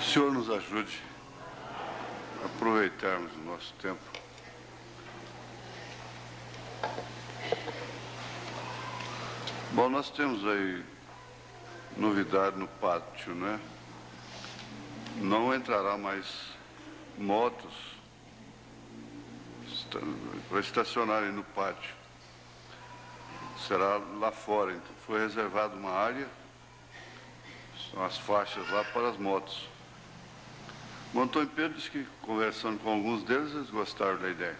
Senhor nos ajude a aproveitarmos o nosso tempo. Bom, nós temos aí novidade no pátio, né? Não entrará mais motos para estacionarem no pátio. Será lá fora. Então, foi reservada uma área, são as faixas lá para as motos. O Antônio Pedro disse que, conversando com alguns deles, eles gostaram da ideia.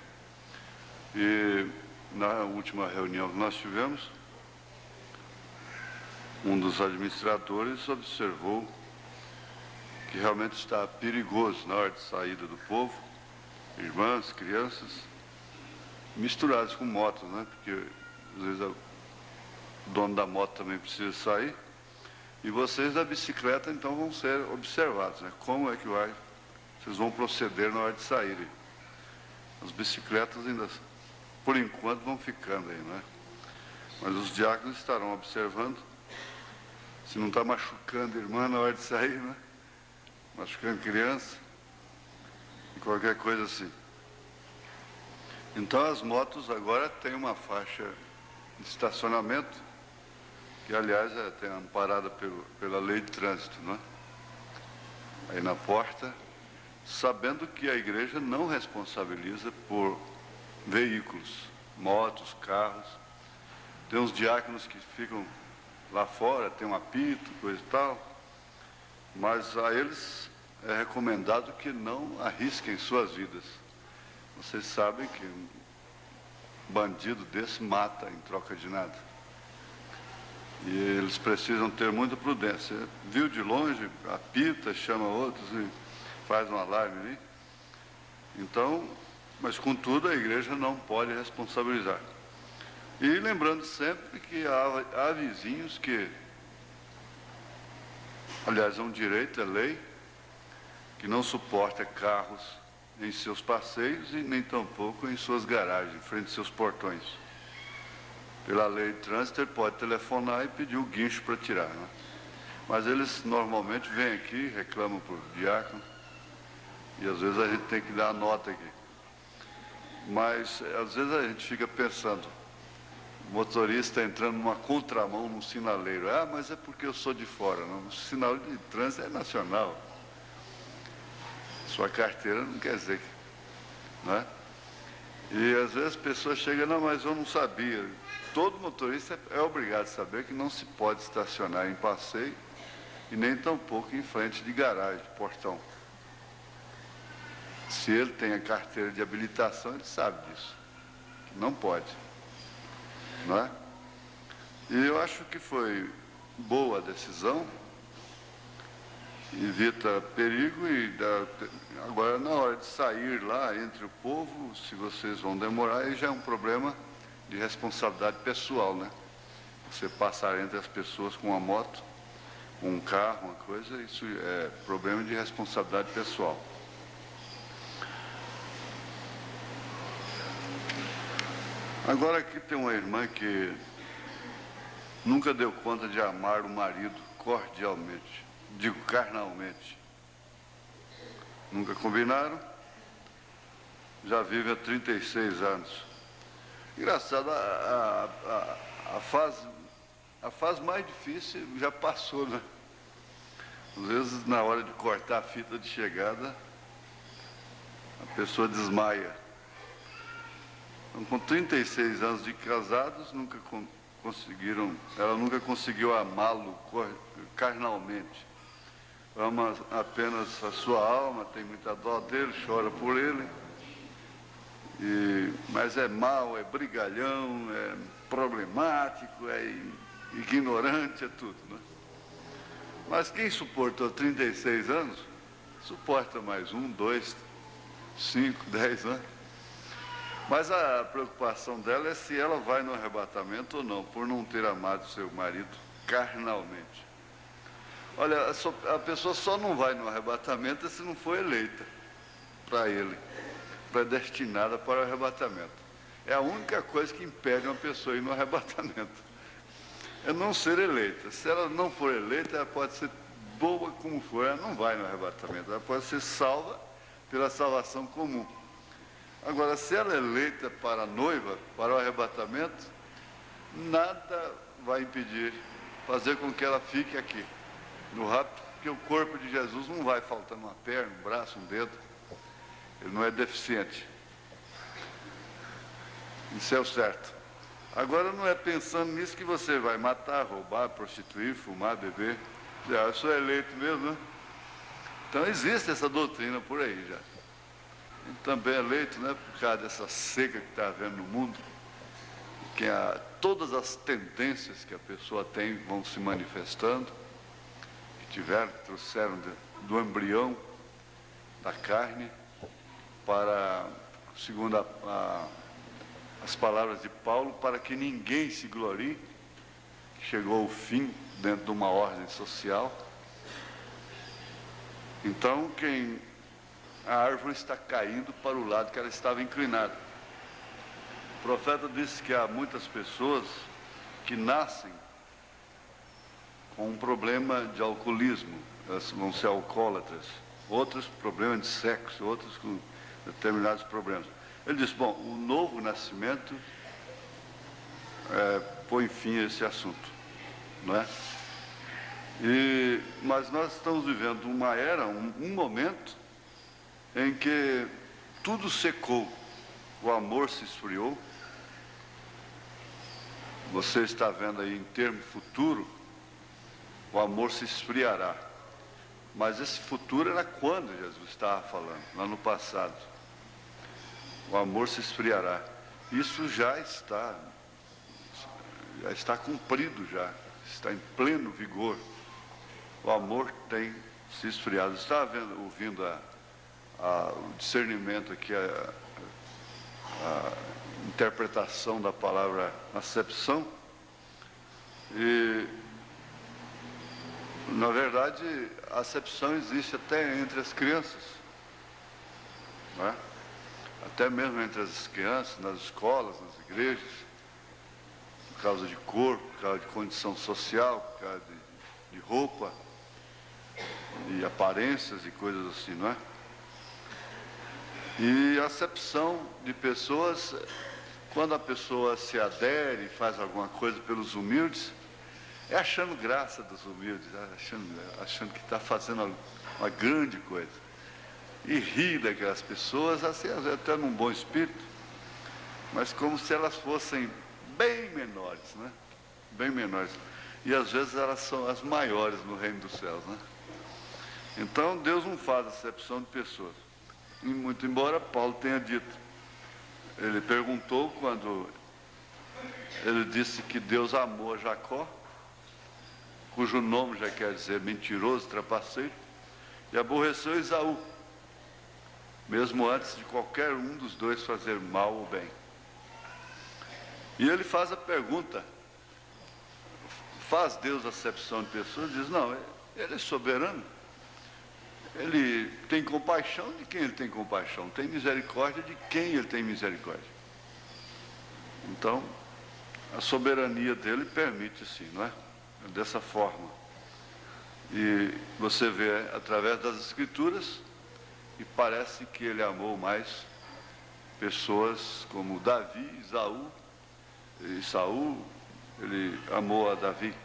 E na última reunião que nós tivemos, um dos administradores observou que realmente está perigoso na hora de saída do povo, irmãs, crianças, misturados com motos, né? Porque às vezes o dono da moto também precisa sair. E vocês da bicicleta, então, vão ser observados, né? Como é que vocês vão proceder na hora de saírem. As bicicletas ainda, por enquanto, vão ficando aí, né? Mas os diáconos estarão observando se não está machucando a irmã na hora de sair, né? Machucando criança e qualquer coisa assim. Então as motos agora têm uma faixa de estacionamento, que aliás tem amparada pela lei de trânsito, né? Aí na porta, sabendo que a igreja não responsabiliza por veículos, motos, carros. Tem uns diáconos que ficam lá fora, tem um apito, coisa e tal, mas a eles é recomendado que não arrisquem suas vidas. Vocês sabem que um bandido desse mata em troca de nada. E eles precisam ter muita prudência. Viu de longe, apita, chama outros e faz um alarme ali. Então, mas contudo a igreja não pode responsabilizar. E lembrando sempre que há vizinhos que, aliás, é um direito, é lei, que não suporta carros em seus passeios e nem tampouco em suas garagens, em frente aos seus portões. Pela lei de trânsito, ele pode telefonar e pedir o guincho para tirar, né? Mas eles normalmente vêm aqui, reclamam por diácono, e às vezes a gente tem que dar a nota aqui. Mas às vezes a gente fica pensando, o motorista entrando numa contramão num sinaleiro. Ah, mas é porque eu sou de fora. Não, o sinal de trânsito é nacional. Sua carteira não quer dizer que, não é? E às vezes as pessoas chegam, não, mas eu não sabia. Todo motorista é obrigado a saber que não se pode estacionar em passeio e nem tampouco em frente de garagem, de portão. Se ele tem a carteira de habilitação, ele sabe disso. Não pode. Não é? E eu acho que foi boa a decisão, evita perigo e agora na hora de sair lá entre o povo, se vocês vão demorar, aí já é um problema de responsabilidade pessoal, né? Você passar entre as pessoas com uma moto, com um carro, uma coisa, isso é problema de responsabilidade pessoal. Agora aqui tem uma irmã que nunca deu conta de amar o marido cordialmente, digo carnalmente. Nunca combinaram, já vive há 36 anos. Engraçado, a fase mais difícil já passou, né? Às vezes na hora de cortar a fita de chegada, a pessoa desmaia. Então, com 36 anos de casados, ela nunca conseguiu amá-lo carnalmente. Ama apenas a sua alma, tem muita dó dele, chora por ele. Mas é mau, é brigalhão, é problemático, é ignorante, é tudo, né? Mas quem suportou 36 anos, suporta mais 1, 2, 5, 10 anos. Mas a preocupação dela é se ela vai no arrebatamento ou não, por não ter amado seu marido carnalmente. Olha, a pessoa só não vai no arrebatamento se não for eleita para ele, predestinada para o arrebatamento. É a única coisa que impede uma pessoa ir no arrebatamento. É não ser eleita. Se ela não for eleita, ela pode ser boa como for, ela não vai no arrebatamento. Ela pode ser salva pela salvação comum. Agora, se ela é eleita para a noiva, para o arrebatamento, nada vai impedir, fazer com que ela fique aqui, no rapto, porque o corpo de Jesus não vai faltando uma perna, um braço, um dedo. Ele não é deficiente. Isso é o certo. Agora, não é pensando nisso que você vai matar, roubar, prostituir, fumar, beber. Eu sou eleito mesmo, né? Então, existe essa doutrina por aí já. E também eleito, né, por causa dessa seca que está havendo no mundo, que todas as tendências que a pessoa tem vão se manifestando, que trouxeram do embrião da carne para, segundo as palavras de Paulo, para que ninguém se glorie, que chegou ao fim dentro de uma ordem social. Então, a árvore está caindo para o lado que ela estava inclinada. O profeta disse que há muitas pessoas que nascem com um problema de alcoolismo, elas vão ser alcoólatras, outros problemas de sexo, outros com determinados problemas. Ele disse, bom, o novo nascimento põe fim a esse assunto, não é? Mas nós estamos vivendo uma era, um momento em que tudo secou, o amor se esfriou. Você está vendo aí em termo futuro, o amor se esfriará. Mas esse futuro era quando Jesus estava falando, lá no passado. O amor se esfriará. Isso já está cumprido já, está em pleno vigor. O amor tem se esfriado. Estava ouvindo o discernimento aqui, a interpretação da palavra acepção, e na verdade a acepção existe até entre as crianças, não é? Até mesmo entre as crianças, nas escolas, nas igrejas, por causa de corpo, por causa de condição social, por causa de roupa, de aparências e coisas assim, não é? E a acepção de pessoas, quando a pessoa se adere e faz alguma coisa pelos humildes, é achando graça dos humildes, achando que está fazendo uma grande coisa. E ri daquelas pessoas, assim, até num bom espírito, mas como se elas fossem bem menores, né? Bem menores. E às vezes elas são as maiores no reino dos céus, né? Então Deus não faz acepção de pessoas. E muito embora Paulo tenha dito, ele perguntou quando ele disse que Deus amou a Jacó, cujo nome já quer dizer mentiroso, trapaceiro, e aborreceu Esaú, mesmo antes de qualquer um dos dois fazer mal ou bem. E ele faz a pergunta, faz Deus acepção de pessoas? Diz, não, ele é soberano. Ele tem compaixão de quem ele tem compaixão, tem misericórdia de quem ele tem misericórdia. Então, a soberania dele permite sim, não é? Dessa forma. E você vê através das Escrituras, e parece que ele amou mais pessoas como Davi, Saul, ele amou a Davi.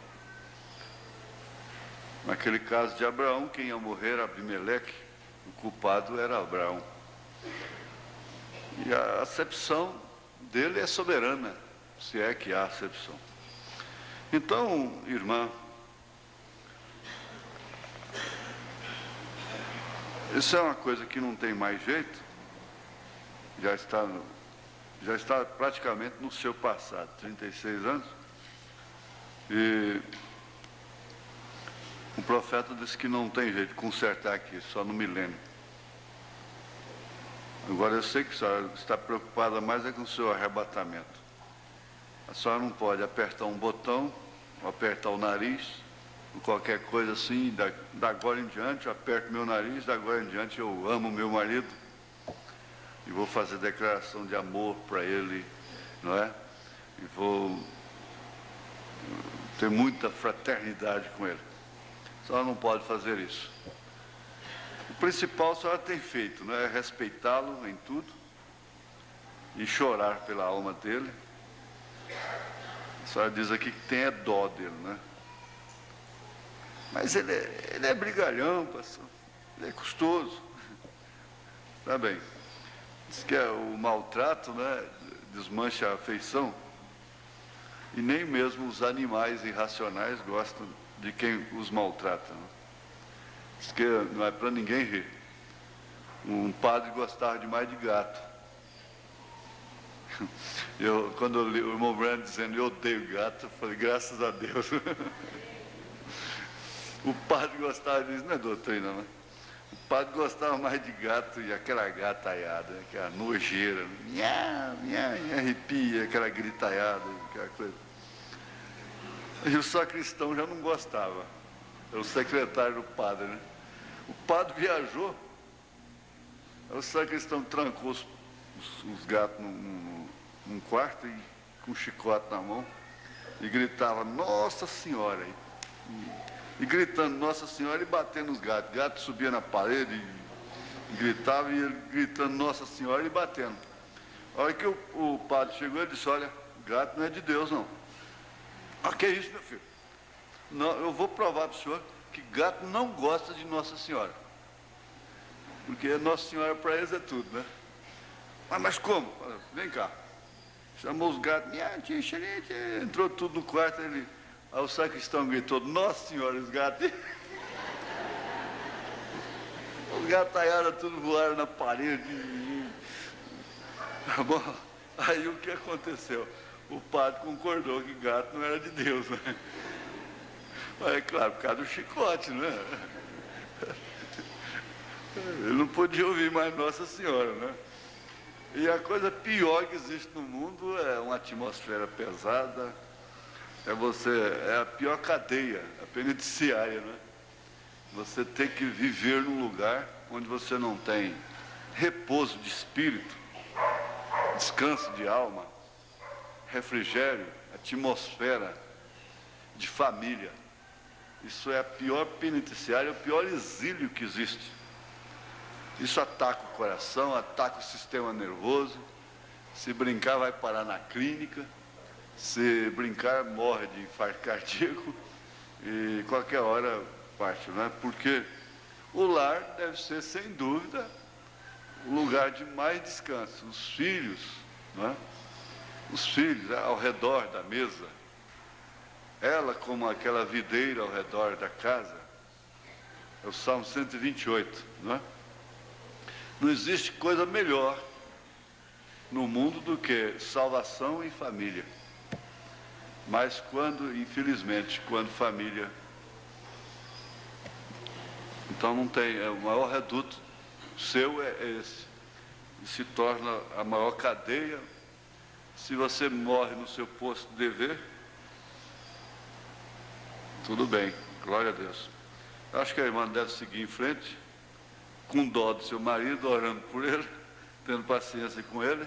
Naquele caso de Abraão, quem ia morrer era Abimeleque, o culpado era Abraão. E a acepção dele é soberana, se é que há acepção. Então, irmã, isso é uma coisa que não tem mais jeito, já está praticamente no seu passado, 36 anos, e o profeta disse que não tem jeito de consertar aqui, só no milênio. Agora eu sei que a senhora está preocupada mais com o seu arrebatamento. A senhora não pode apertar um botão, ou apertar o nariz, ou qualquer coisa assim, da agora em diante eu aperto meu nariz, da agora em diante eu amo meu marido, e vou fazer declaração de amor para ele, não é? E vou ter muita fraternidade com ele. a senhora não pode fazer isso. O principal a senhora tem feito, né, é respeitá-lo em tudo e chorar pela alma dele. A senhora diz aqui que tem dó dele, né? Mas ele é brigalhão, pastor. Ele é custoso. Tá bem. Diz que o maltrato, né, desmancha a afeição. E nem mesmo os animais irracionais gostam de quem os maltrata. Né? Diz que não é para ninguém rir. Um padre gostava demais de gato. Quando eu li o irmão Brand dizendo eu odeio gato, eu falei, graças a Deus. O padre gostava disso, não é doutrina, né? O padre gostava mais de gato e aquela gataiada, aquela nojeira, arrepia, aquela gritaiada, aquela coisa. E o sacristão já não gostava. Era o secretário do padre, né? O padre viajou, o sacristão trancou os gatos num quarto e com um chicote na mão e gritava, Nossa Senhora! E gritando, Nossa Senhora, e batendo os gatos. O gato subia na parede e gritava, e ele gritando, Nossa Senhora, e batendo. A hora que o padre chegou, ele disse, olha, gato não é de Deus, não. Ah, que é isso, meu filho? Não, eu vou provar para o senhor que gato não gosta de Nossa Senhora. Porque Nossa Senhora para eles é tudo, né? Mas como? Vem cá. Chamou os gatos, entrou tudo no quarto, aí o sacristão gritou, Nossa Senhora, os gatos. Os gataiadas tudo voaram na parede. Bom, aí o que aconteceu? O padre concordou que gato não era de Deus, né? Mas é claro, por causa do chicote, né? Ele não podia ouvir mais Nossa Senhora, né? E a coisa pior que existe no mundo é uma atmosfera pesada, é a pior cadeia, a penitenciária, né? Você tem que viver num lugar onde você não tem repouso de espírito, descanso de alma, refrigério, atmosfera de família. Isso é a pior penitenciária, é o pior exílio que existe. Isso ataca o coração, ataca o sistema nervoso. Se brincar, vai parar na clínica. Se brincar, morre de infarto cardíaco. E qualquer hora parte, né? Porque o lar deve ser, sem dúvida, o lugar de mais descanso. Os filhos, né? Os filhos ao redor da mesa. Ela como aquela videira ao redor da casa. É o Salmo 128, não é? Não existe coisa melhor no mundo do que salvação e família. Mas infelizmente, quando família... Então não tem, o maior reduto seu é esse. E se torna a maior cadeia. Se você morre no seu posto de dever, tudo bem, glória a Deus. Acho que a irmã deve seguir em frente, com dó do seu marido, orando por ele, tendo paciência com ele,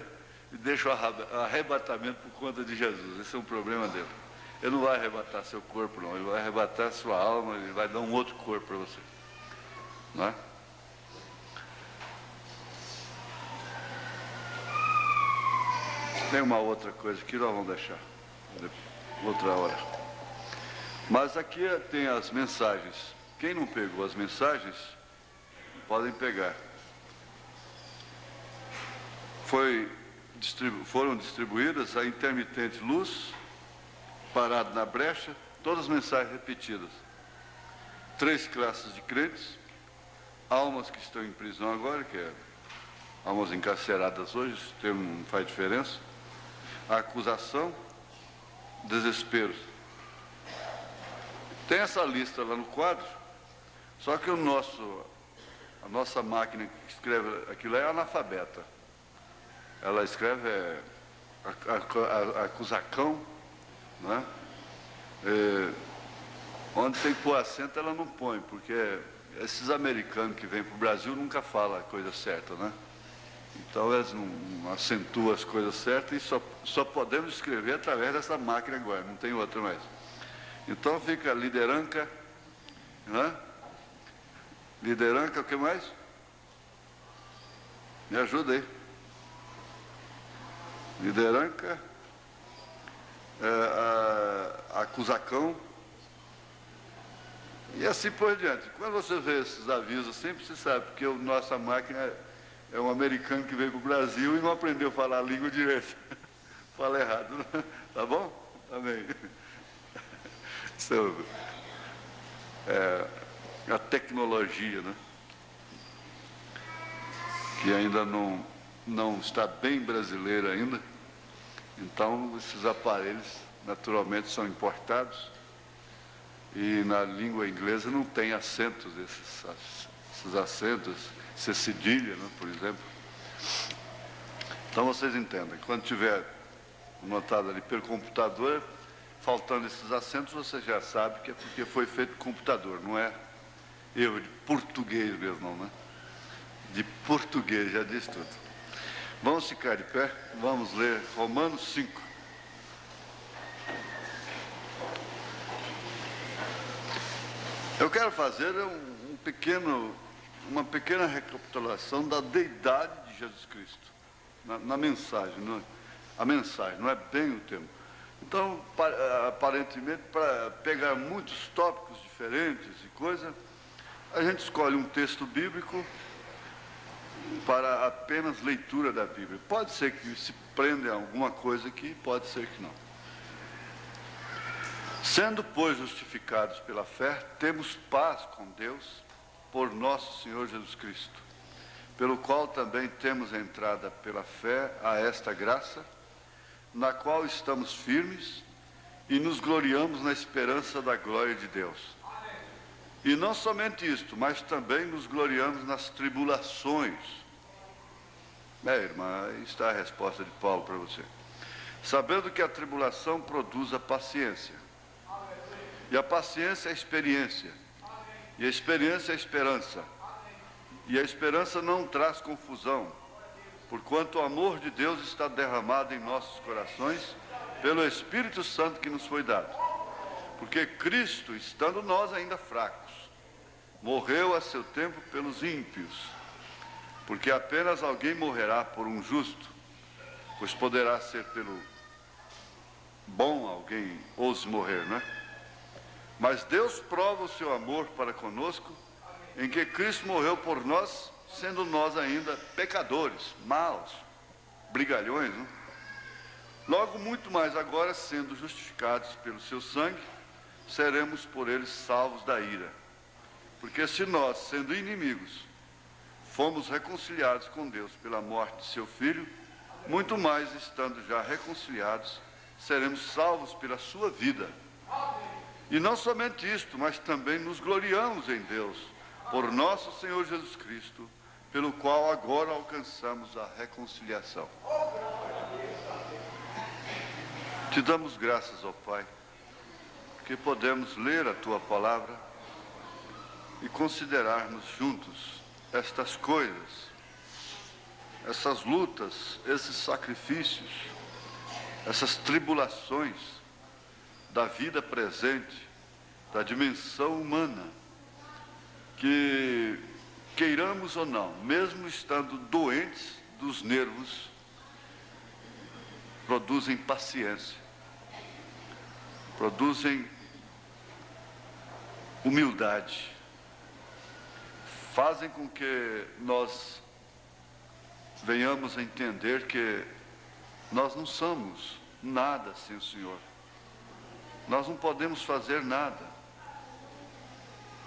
e deixa o arrebatamento por conta de Jesus. Esse é um problema dele. Ele não vai arrebatar seu corpo, não. Ele vai arrebatar sua alma, ele vai dar um outro corpo para você. Não é? Tem uma outra coisa que nós vamos deixar outra hora. Mas aqui tem as mensagens. Quem não pegou as mensagens, podem pegar. Foram distribuídas a intermitente luz, parado na brecha, todas as mensagens repetidas. 3 classes de crentes, almas que estão em prisão agora, que é almas encarceradas hoje, esse termo não faz diferença. A acusação, desespero. Tem essa lista lá no quadro, só que a nossa máquina que escreve aquilo é analfabeta. Ela escreve acusacão, né? Onde tem que pôr acento ela não põe, porque esses americanos que vêm para o Brasil nunca falam a coisa certa, né? Então eles não acentuam as coisas certas e só podemos escrever através dessa máquina agora, não tem outra mais. Então fica lideranca, Né? Lideranca, o que mais? Me ajuda aí. Lideranca, acusacão, e assim por diante. Quando você vê esses avisos, sempre se sabe, porque a nossa máquina é um americano que veio para o Brasil e não aprendeu a falar a língua direito. Fala errado, né? Tá bom? Amém. Isso é a tecnologia, né? Que ainda não está bem brasileira ainda. Então, esses aparelhos, naturalmente, são importados. E na língua inglesa não tem acentos, esses acentos, essa cedilha, né, por exemplo. Então, vocês entendem. Quando tiver anotado ali pelo computador, faltando esses acentos, você já sabe que é porque foi feito com computador, não é erro de português mesmo, não, né? De português, já diz tudo. Vamos ficar de pé, vamos ler Romanos 5. Eu quero fazer uma pequena recapitulação da deidade de Jesus Cristo, na mensagem, a mensagem, não é bem o tema. Então, aparentemente, para pegar muitos tópicos diferentes e coisas, a gente escolhe um texto bíblico para apenas leitura da Bíblia. Pode ser que se prenda em alguma coisa aqui, pode ser que não. Sendo, pois, justificados pela fé, temos paz com Deus por nosso Senhor Jesus Cristo, pelo qual também temos entrada pela fé a esta graça, na qual estamos firmes e nos gloriamos na esperança da glória de Deus. E não somente isto, mas também nos gloriamos nas tribulações. Irmã, aí está a resposta de Paulo para você. Sabendo que a tribulação produz a paciência. E a paciência é a experiência. E a experiência é a esperança. E a esperança não traz confusão, porquanto o amor de Deus está derramado em nossos corações pelo Espírito Santo que nos foi dado. Porque Cristo, estando nós ainda fracos, morreu a seu tempo pelos ímpios. Porque apenas alguém morrerá por um justo, pois poderá ser pelo bom alguém ouse morrer, não é? Mas Deus prova o seu amor para conosco, em que Cristo morreu por nós, sendo nós ainda pecadores, maus, brigalhões, não? Logo, muito mais agora, sendo justificados pelo seu sangue, seremos por eles salvos da ira. Porque se nós, sendo inimigos, fomos reconciliados com Deus pela morte de seu Filho, muito mais, estando já reconciliados, seremos salvos pela sua vida. E não somente isto, mas também nos gloriamos em Deus, por nosso Senhor Jesus Cristo, pelo qual agora alcançamos a reconciliação. Te damos graças, ó Pai, que podemos ler a Tua palavra e considerarmos juntos estas coisas, essas lutas, esses sacrifícios, essas tribulações da vida presente, da dimensão humana, que queiramos ou não, mesmo estando doentes dos nervos, produzem paciência, produzem humildade, fazem com que nós venhamos a entender que nós não somos nada sem o Senhor. Nós não podemos fazer nada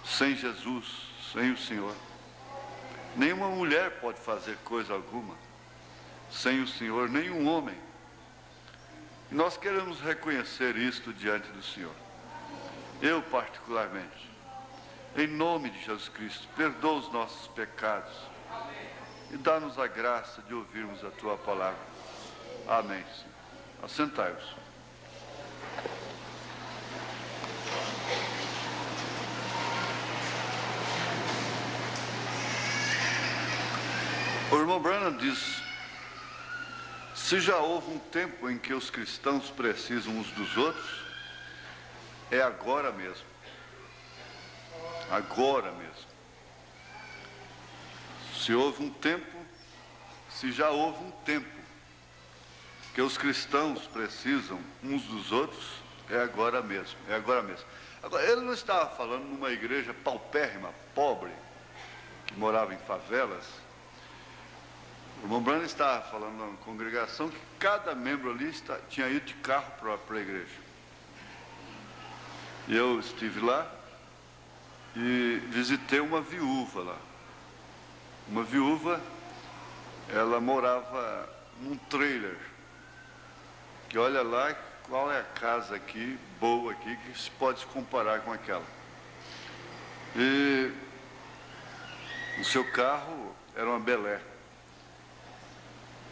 sem Jesus, sem o Senhor. Nenhuma mulher pode fazer coisa alguma sem o Senhor, nenhum homem. E nós queremos reconhecer isto diante do Senhor. Eu particularmente, em nome de Jesus Cristo, perdoa os nossos pecados e dá-nos a graça de ouvirmos a Tua palavra. Amém, Senhor. Assentai-vos. O irmão Branham diz: se já houve um tempo em que os cristãos precisam uns dos outros, é agora mesmo. agora mesmo. Se houve um tempo, se já houve um tempo que os cristãos precisam uns dos outros, é agora mesmo, é agora mesmo. Agora, ele não estava falando numa igreja paupérrima, pobre, que morava em favelas. O irmão Branham estava falando numa congregação que cada membro ali tinha ido de carro para a igreja. E eu estive lá e visitei uma viúva lá. Uma viúva, ela morava num trailer, que olha lá qual é a casa aqui, boa aqui, que se pode comparar com aquela. E o seu carro era uma Bel Air.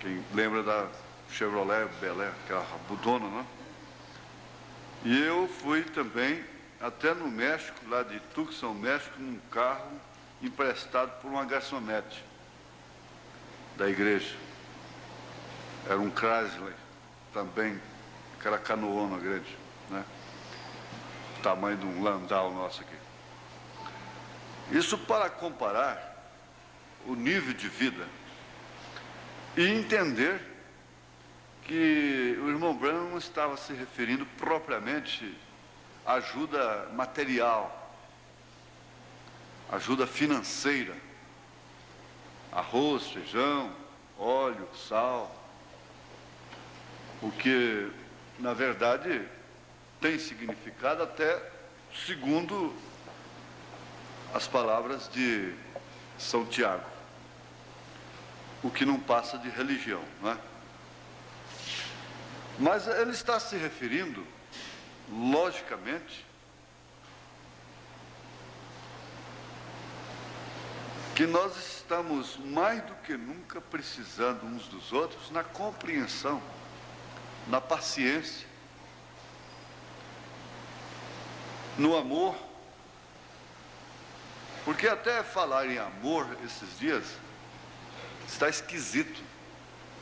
Quem lembra da Chevrolet Bel Air, aquela rabudona, né? E eu fui também até no México, lá de Tucson, México, num carro emprestado por uma garçonete da igreja. Era um Chrysler, também, aquela canoona grande, né? O tamanho de um Landau nosso aqui. Isso para comparar o nível de vida e entender que o irmão Branham não estava se referindo propriamente à ajuda material, ajuda financeira, arroz, feijão, óleo, sal, o que, na verdade, tem significado até segundo as palavras de São Tiago, o que não passa de religião, não é? Mas ele está se referindo, logicamente, que nós estamos mais do que nunca precisando uns dos outros na compreensão, na paciência, no amor, porque até falar em amor esses dias está esquisito,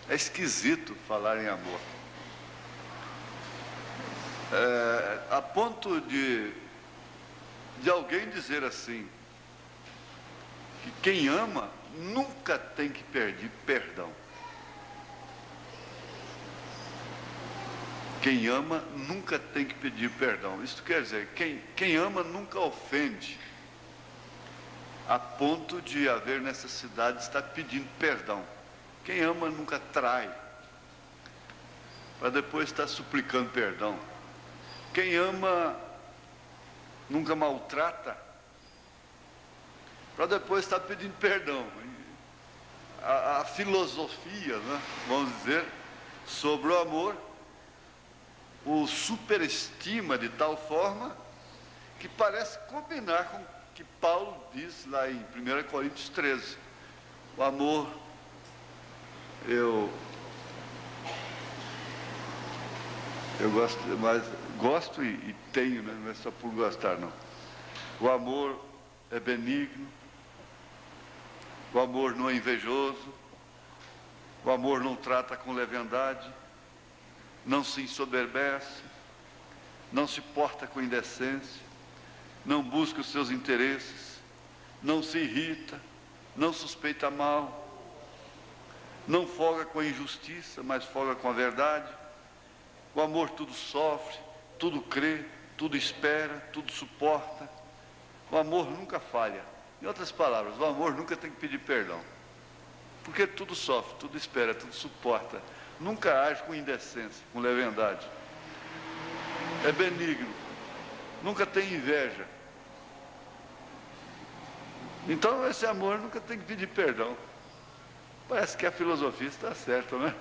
é esquisito falar em amor, a ponto de alguém dizer assim, que quem ama nunca tem que pedir perdão. Quem ama nunca tem que pedir perdão. Isso quer dizer, quem ama nunca ofende, a ponto de haver necessidade de estar pedindo perdão. Quem ama nunca trai, para depois estar suplicando perdão. Quem ama nunca maltrata, para depois estar pedindo perdão. A filosofia, né, vamos dizer, sobre o amor, o superestima de tal forma que parece combinar com o que Paulo diz lá em 1 Coríntios 13. O amor, eu gosto e tenho, né? Não é só por gostar, não. O amor é benigno, o amor não é invejoso, o amor não trata com leviandade, não se ensoberbece, não se porta com indecência, não busca os seus interesses, não se irrita, não suspeita mal, não folga com a injustiça, mas folga com a verdade. O amor tudo sofre, tudo crê, tudo espera, tudo suporta. O amor nunca falha. Em outras palavras, o amor nunca tem que pedir perdão, porque tudo sofre, tudo espera, tudo suporta. Nunca age com indecência, com leviandade. É benigno, nunca tem inveja. Então esse amor nunca tem que pedir perdão. Parece que a filosofia está certa, né?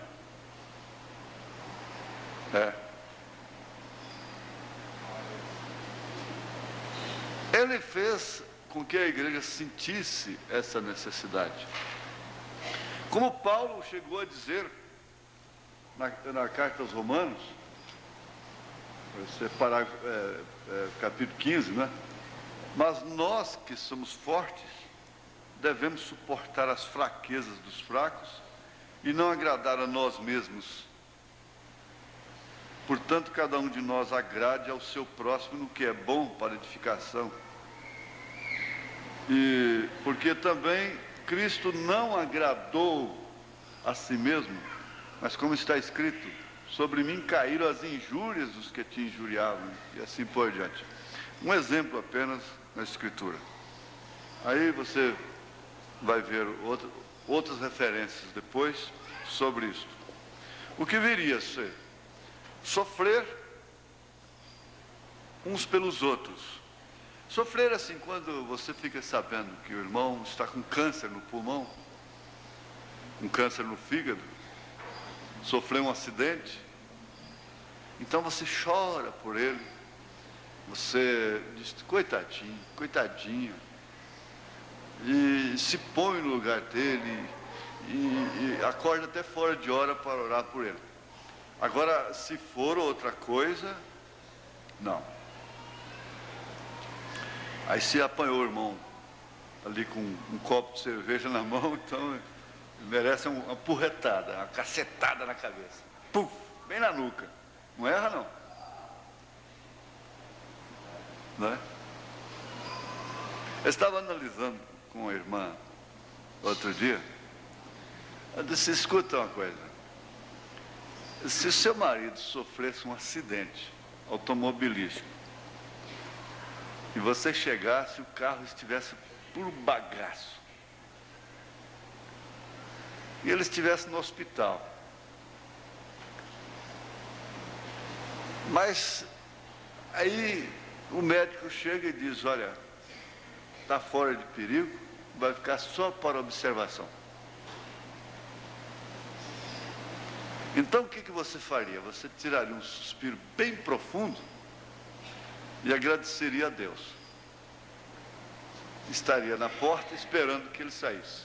Ele fez com que a igreja sentisse essa necessidade. Como Paulo chegou a dizer na carta aos Romanos, capítulo 15, né? Mas nós que somos fortes, devemos suportar as fraquezas dos fracos e não agradar a nós mesmos. Portanto, cada um de nós agrade ao seu próximo no que é bom para edificação. E porque também Cristo não agradou a si mesmo, mas como está escrito, sobre mim caíram as injúrias dos que te injuriavam, e assim por diante. Um exemplo apenas na Escritura. Aí você vai ver outras referências depois sobre isso. O que viria a ser? Sofrer uns pelos outros. Sofrer assim, quando você fica sabendo que o irmão está com câncer no pulmão, com câncer no fígado, sofreu um acidente, então você chora por ele, você diz, coitadinho, coitadinho, e se põe no lugar dele, e acorda até fora de hora para orar por ele. Agora, se for outra coisa, não. Aí se apanhou o irmão ali com um copo de cerveja na mão, então merece uma porretada, uma cacetada na cabeça. Puf, bem na nuca. Não erra não. Não é? Eu estava analisando com a irmã outro dia. Eu disse, escuta uma coisa. Se o seu marido sofresse um acidente automobilístico e você chegasse e o carro estivesse por bagaço e ele estivesse no hospital, mas aí o médico chega e diz, olha, está fora de perigo, vai ficar só para observação. Então o que você faria? Você tiraria um suspiro bem profundo e agradeceria a Deus. Estaria na porta esperando que ele saísse.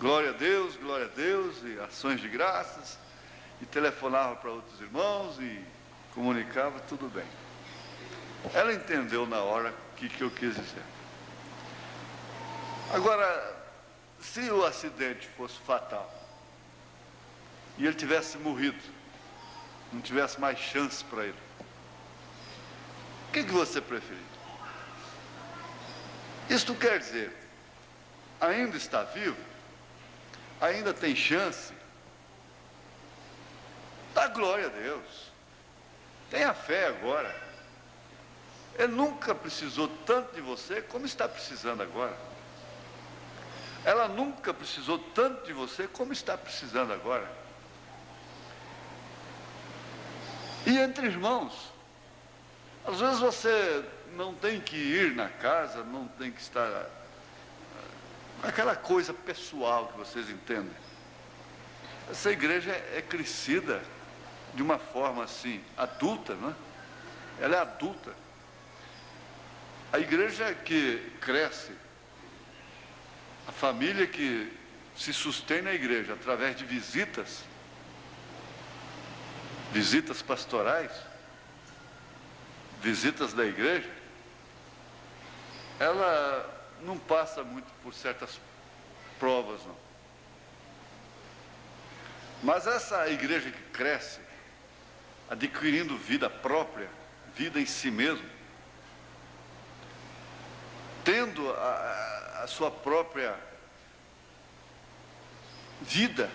Glória a Deus, e ações de graças, e telefonava para outros irmãos e comunicava, tudo bem. Ela entendeu na hora o que eu quis dizer. Agora, se o acidente fosse fatal, e ele tivesse morrido, não tivesse mais chance para ele, o que você preferia? Isto quer dizer, ainda está vivo, ainda tem chance, dá glória a Deus, tenha fé agora. Ele nunca precisou tanto de você como está precisando agora. Ela nunca precisou tanto de você como está precisando agora. E entre irmãos, às vezes você não tem que ir na casa, não tem que estar... aquela coisa pessoal que vocês entendem. Essa igreja é crescida de uma forma assim, adulta, não é? Ela é adulta. A igreja que cresce, a família que se sustém na igreja através de visitas pastorais, visitas da igreja, ela não passa muito por certas provas, não. Mas essa igreja que cresce, adquirindo vida própria, vida em si mesmo, tendo a sua própria vida,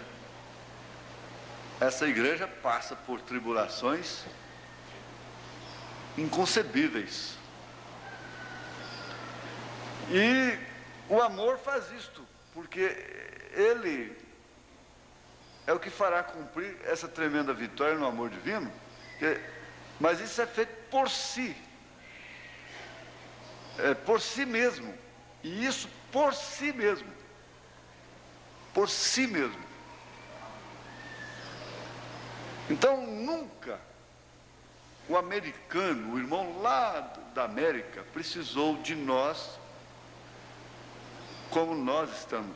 essa igreja passa por tribulações inconcebíveis. E o amor faz isto, porque ele é o que fará cumprir essa tremenda vitória no amor divino, mas isso é feito por si, por si mesmo, e isso por si mesmo, Então nunca o americano, o irmão lá da América, precisou de nós como nós estamos.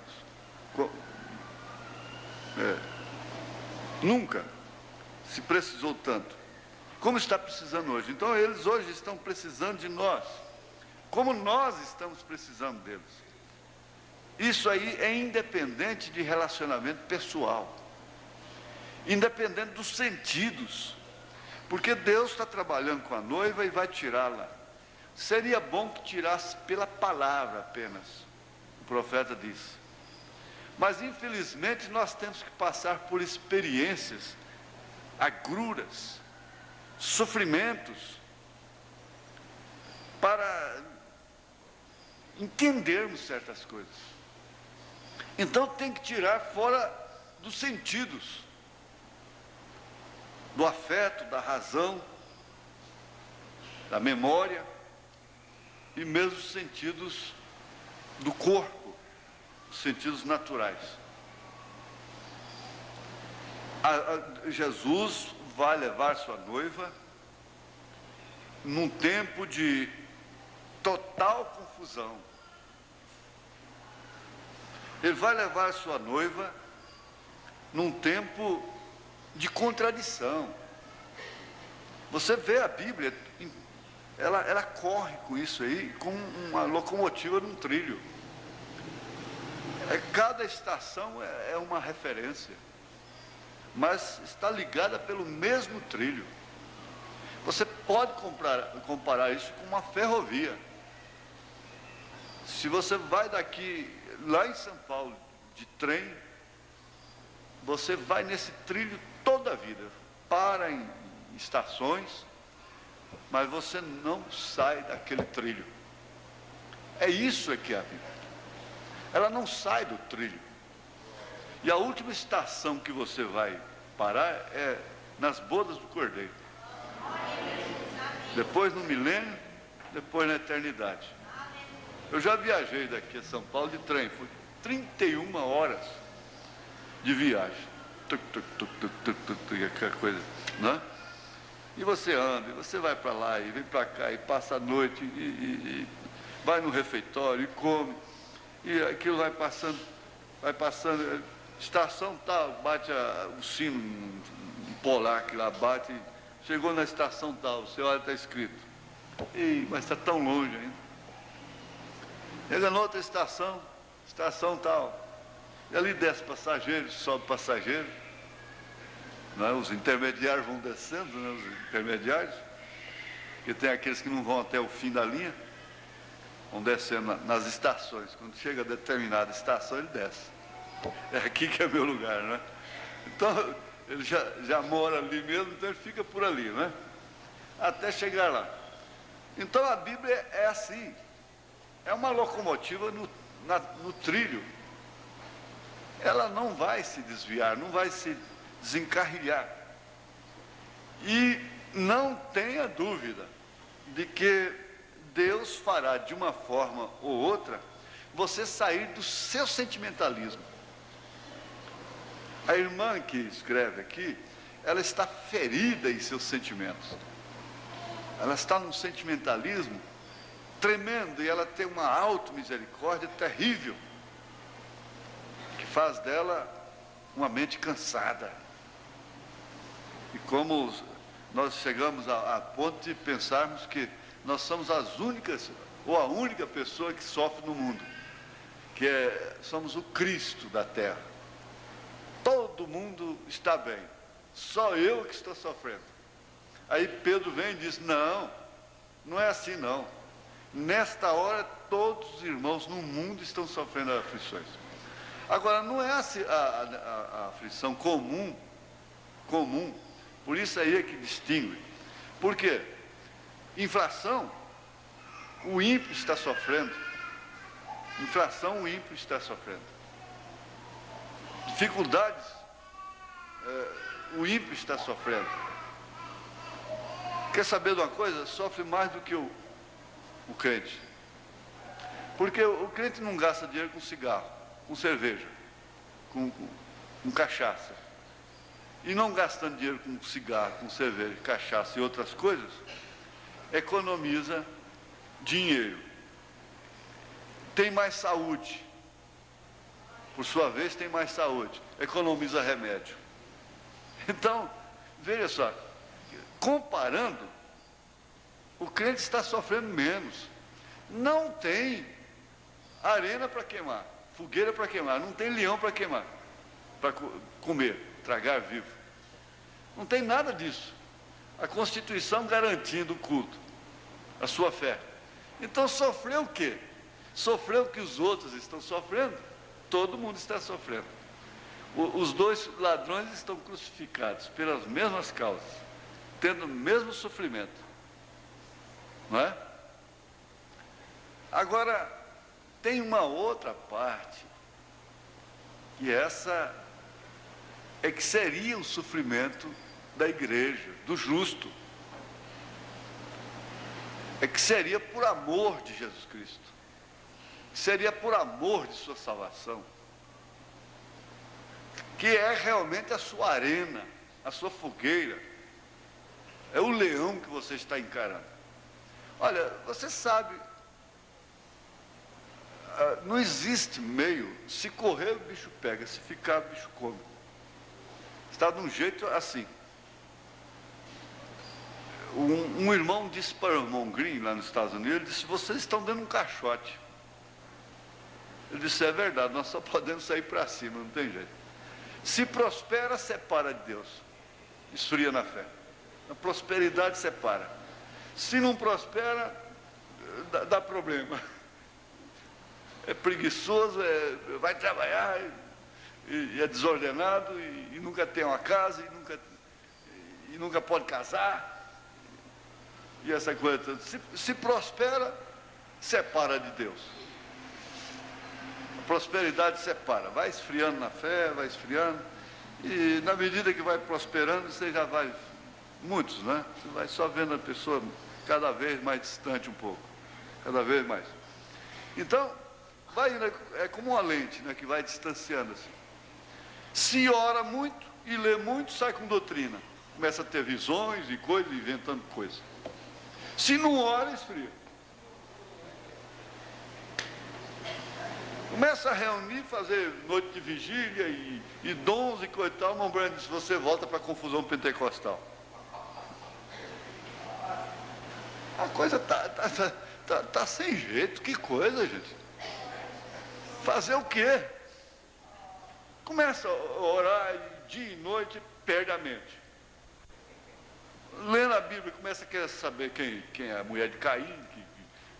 Nunca se precisou tanto como está precisando hoje. Então eles hoje estão precisando de nós, como nós estamos precisando deles. Isso aí é independente de relacionamento pessoal, independente dos sentidos, porque Deus está trabalhando com a noiva e vai tirá-la. seria bom que tirasse pela palavra apenas, o profeta diz. Mas infelizmente nós temos que passar por experiências, agruras, sofrimentos, para entendermos certas coisas. Então tem que tirar fora dos sentidos, do afeto, da razão, da memória e mesmo os sentidos do corpo, os sentidos naturais. Jesus vai levar sua noiva num tempo de total confusão. Ele vai levar sua noiva num tempo de contradição. Você vê a Bíblia, ela corre com isso aí, como uma locomotiva num trilho. Cada estação é uma referência, mas está ligada pelo mesmo trilho. Você pode comparar isso com uma ferrovia. Se você vai daqui, lá em São Paulo, de trem, você vai nesse trilho toda a vida, para em estações, mas você não sai daquele trilho. É isso que é a Bíblia. Ela não sai do trilho. E a última estação que você vai parar é nas bodas do Cordeiro. Depois no milênio, depois na eternidade. Eu já viajei daqui a São Paulo de trem, foi 31 horas de viagem. Aquela coisa, né? E você anda, e você vai para lá, e vem para cá, e passa a noite, e vai no refeitório, e come, e aquilo vai passando, estação tal, bate o sino, um polar que lá bate, chegou na estação tal, você olha, está escrito, mas está tão longe ainda. Chega na outra estação tal, e ali desce passageiro, sobe passageiro, né? Os intermediários vão descendo, né? Os intermediários, porque tem aqueles que não vão até o fim da linha, vão descendo nas estações. Quando chega a determinada estação, ele desce. É aqui que é meu lugar, né? Então, ele já mora ali mesmo, então ele fica por ali, né? Até chegar lá. Então a Bíblia é assim, é uma locomotiva no trilho. Ela não vai se desviar, não vai se desencarrilhar. E não tenha dúvida de que Deus fará de uma forma ou outra você sair do seu sentimentalismo. A irmã que escreve aqui, ela está ferida em seus sentimentos. Ela está num sentimentalismo tremendo e ela tem uma auto-misericórdia terrível, que faz dela uma mente cansada. E como nós chegamos a ponto de pensarmos que nós somos as únicas, ou a única pessoa que sofre no mundo, somos o Cristo da terra. Todo mundo está bem, só eu que estou sofrendo. Aí Pedro vem e diz, não é assim não. Nesta hora todos os irmãos no mundo estão sofrendo aflições. Agora, não é a aflição comum, por isso aí é que distingue. Por quê? Inflação, o ímpio está sofrendo. Inflação, o ímpio está sofrendo. Dificuldades, o ímpio está sofrendo. Quer saber de uma coisa? Sofre mais do que o crente. Porque o crente não gasta dinheiro com cigarro, com cerveja, com cachaça. E não gastando dinheiro com cigarro, com cerveja, cachaça e outras coisas, economiza dinheiro. Tem mais saúde. Por sua vez, tem mais saúde. Economiza remédio. Então, veja só, comparando, o crente está sofrendo menos. Não tem arena para queimar, fogueira para queimar, não tem leão para queimar, para comer, tragar vivo. Não tem nada disso. A Constituição garantindo o culto, a sua fé. Então sofreu o quê? Sofreu o que os outros estão sofrendo. Todo mundo está sofrendo. Os dois ladrões estão crucificados pelas mesmas causas, tendo o mesmo sofrimento. Não é? Agora, tem uma outra parte, e essa é que seria o sofrimento da igreja, do justo. É que seria por amor de Jesus Cristo. Seria por amor de sua salvação. Que é realmente a sua arena, a sua fogueira. É o leão que você está encarando. Olha, você sabe, não existe meio, se correr o bicho pega, se ficar o bicho come. Está de um jeito assim. Um irmão disse para o irmão Green, lá nos Estados Unidos, ele disse: vocês estão dando um caixote. Ele disse: é verdade, nós só podemos sair para cima, não tem jeito. Se prospera, separa de Deus, esfria na fé. A prosperidade separa. Se não prospera, dá problema. É preguiçoso, vai trabalhar, e é desordenado, e nunca tem uma casa, e nunca pode casar. E essa coisa, se prospera, separa de Deus. A prosperidade separa, vai esfriando na fé, vai esfriando, e na medida que vai prosperando, você já vai, muitos, né? Você vai só vendo a pessoa cada vez mais distante um pouco, cada vez mais. Então, é como uma lente, né, que vai distanciando assim. Se ora muito e lê muito, sai com doutrina. Começa a ter visões e coisas, inventando coisas. Se não ora, esfria. Começa a reunir, fazer noite de vigília e dons e coisa e tal. O irmão Brando disse: você volta para a confusão pentecostal. A coisa tá sem jeito. Que coisa, gente. Fazer o quê? Começa a orar dia e noite, perde a mente. Lendo a Bíblia, começa a querer saber quem é a mulher de Caim,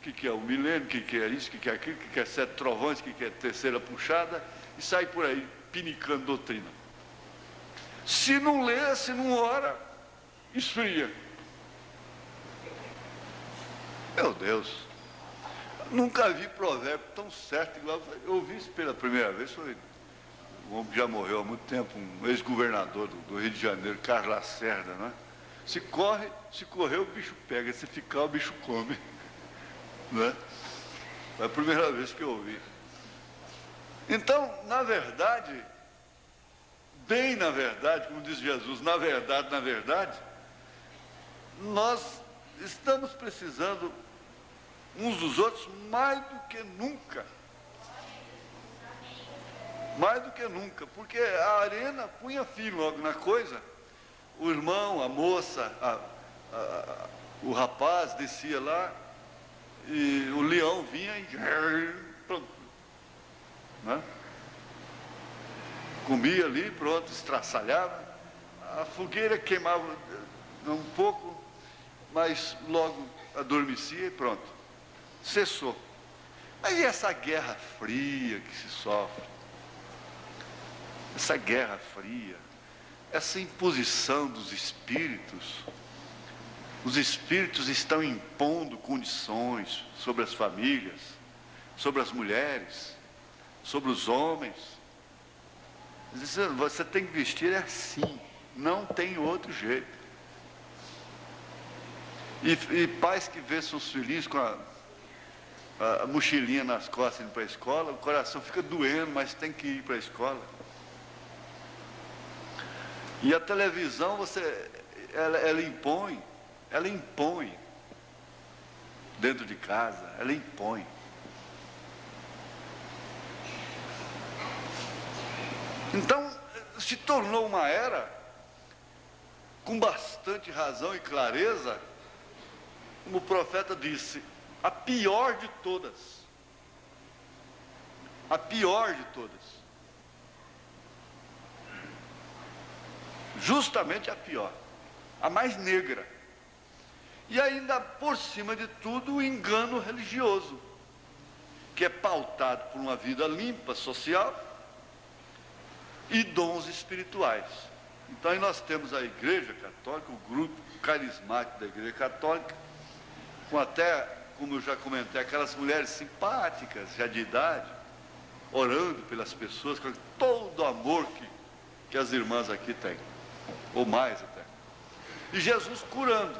que é o milênio, que é isso, que é aquilo, que é 7 trovões, que é terceira puxada, e sai por aí pinicando doutrina. Se não lê, se não ora, esfria. Meu Deus, nunca vi provérbio tão certo igual. Eu ouvi isso pela primeira vez, foi um homem que já morreu há muito tempo, um ex-governador do Rio de Janeiro, Carlos Lacerda, não é? Se correr o bicho pega, se ficar o bicho come, né? Foi a primeira vez que eu ouvi. Então, na verdade, bem na verdade, como diz Jesus, na verdade, nós estamos precisando uns dos outros mais do que nunca. Mais do que nunca, porque a arena punha fim logo na coisa. O irmão, a moça, o rapaz descia lá, e o leão vinha e pronto, né? Comia ali, pronto, estraçalhava. A fogueira queimava um pouco, mas logo adormecia e pronto, cessou. Mas e essa guerra fria que se sofre? Essa guerra fria, essa imposição dos espíritos. Os espíritos estão impondo condições sobre as famílias, sobre as mulheres, sobre os homens. Você tem que vestir assim, não tem outro jeito. E pais que vê seus filhinhos com a mochilinha nas costas indo para a escola, o coração fica doendo, mas tem que ir para a escola. E a televisão, ela impõe dentro de casa, ela impõe. Então, se tornou uma era, com bastante razão e clareza, como o profeta disse, a pior de todas. A pior de todas. Justamente a pior, a mais negra. E ainda, por cima de tudo, o engano religioso, que é pautado por uma vida limpa, social, e dons espirituais. Então, aí nós temos a Igreja Católica, o grupo carismático da Igreja Católica, com até, como eu já comentei, aquelas mulheres simpáticas, já de idade, orando pelas pessoas, com todo o amor que as irmãs aqui têm, ou mais até. E Jesus curando,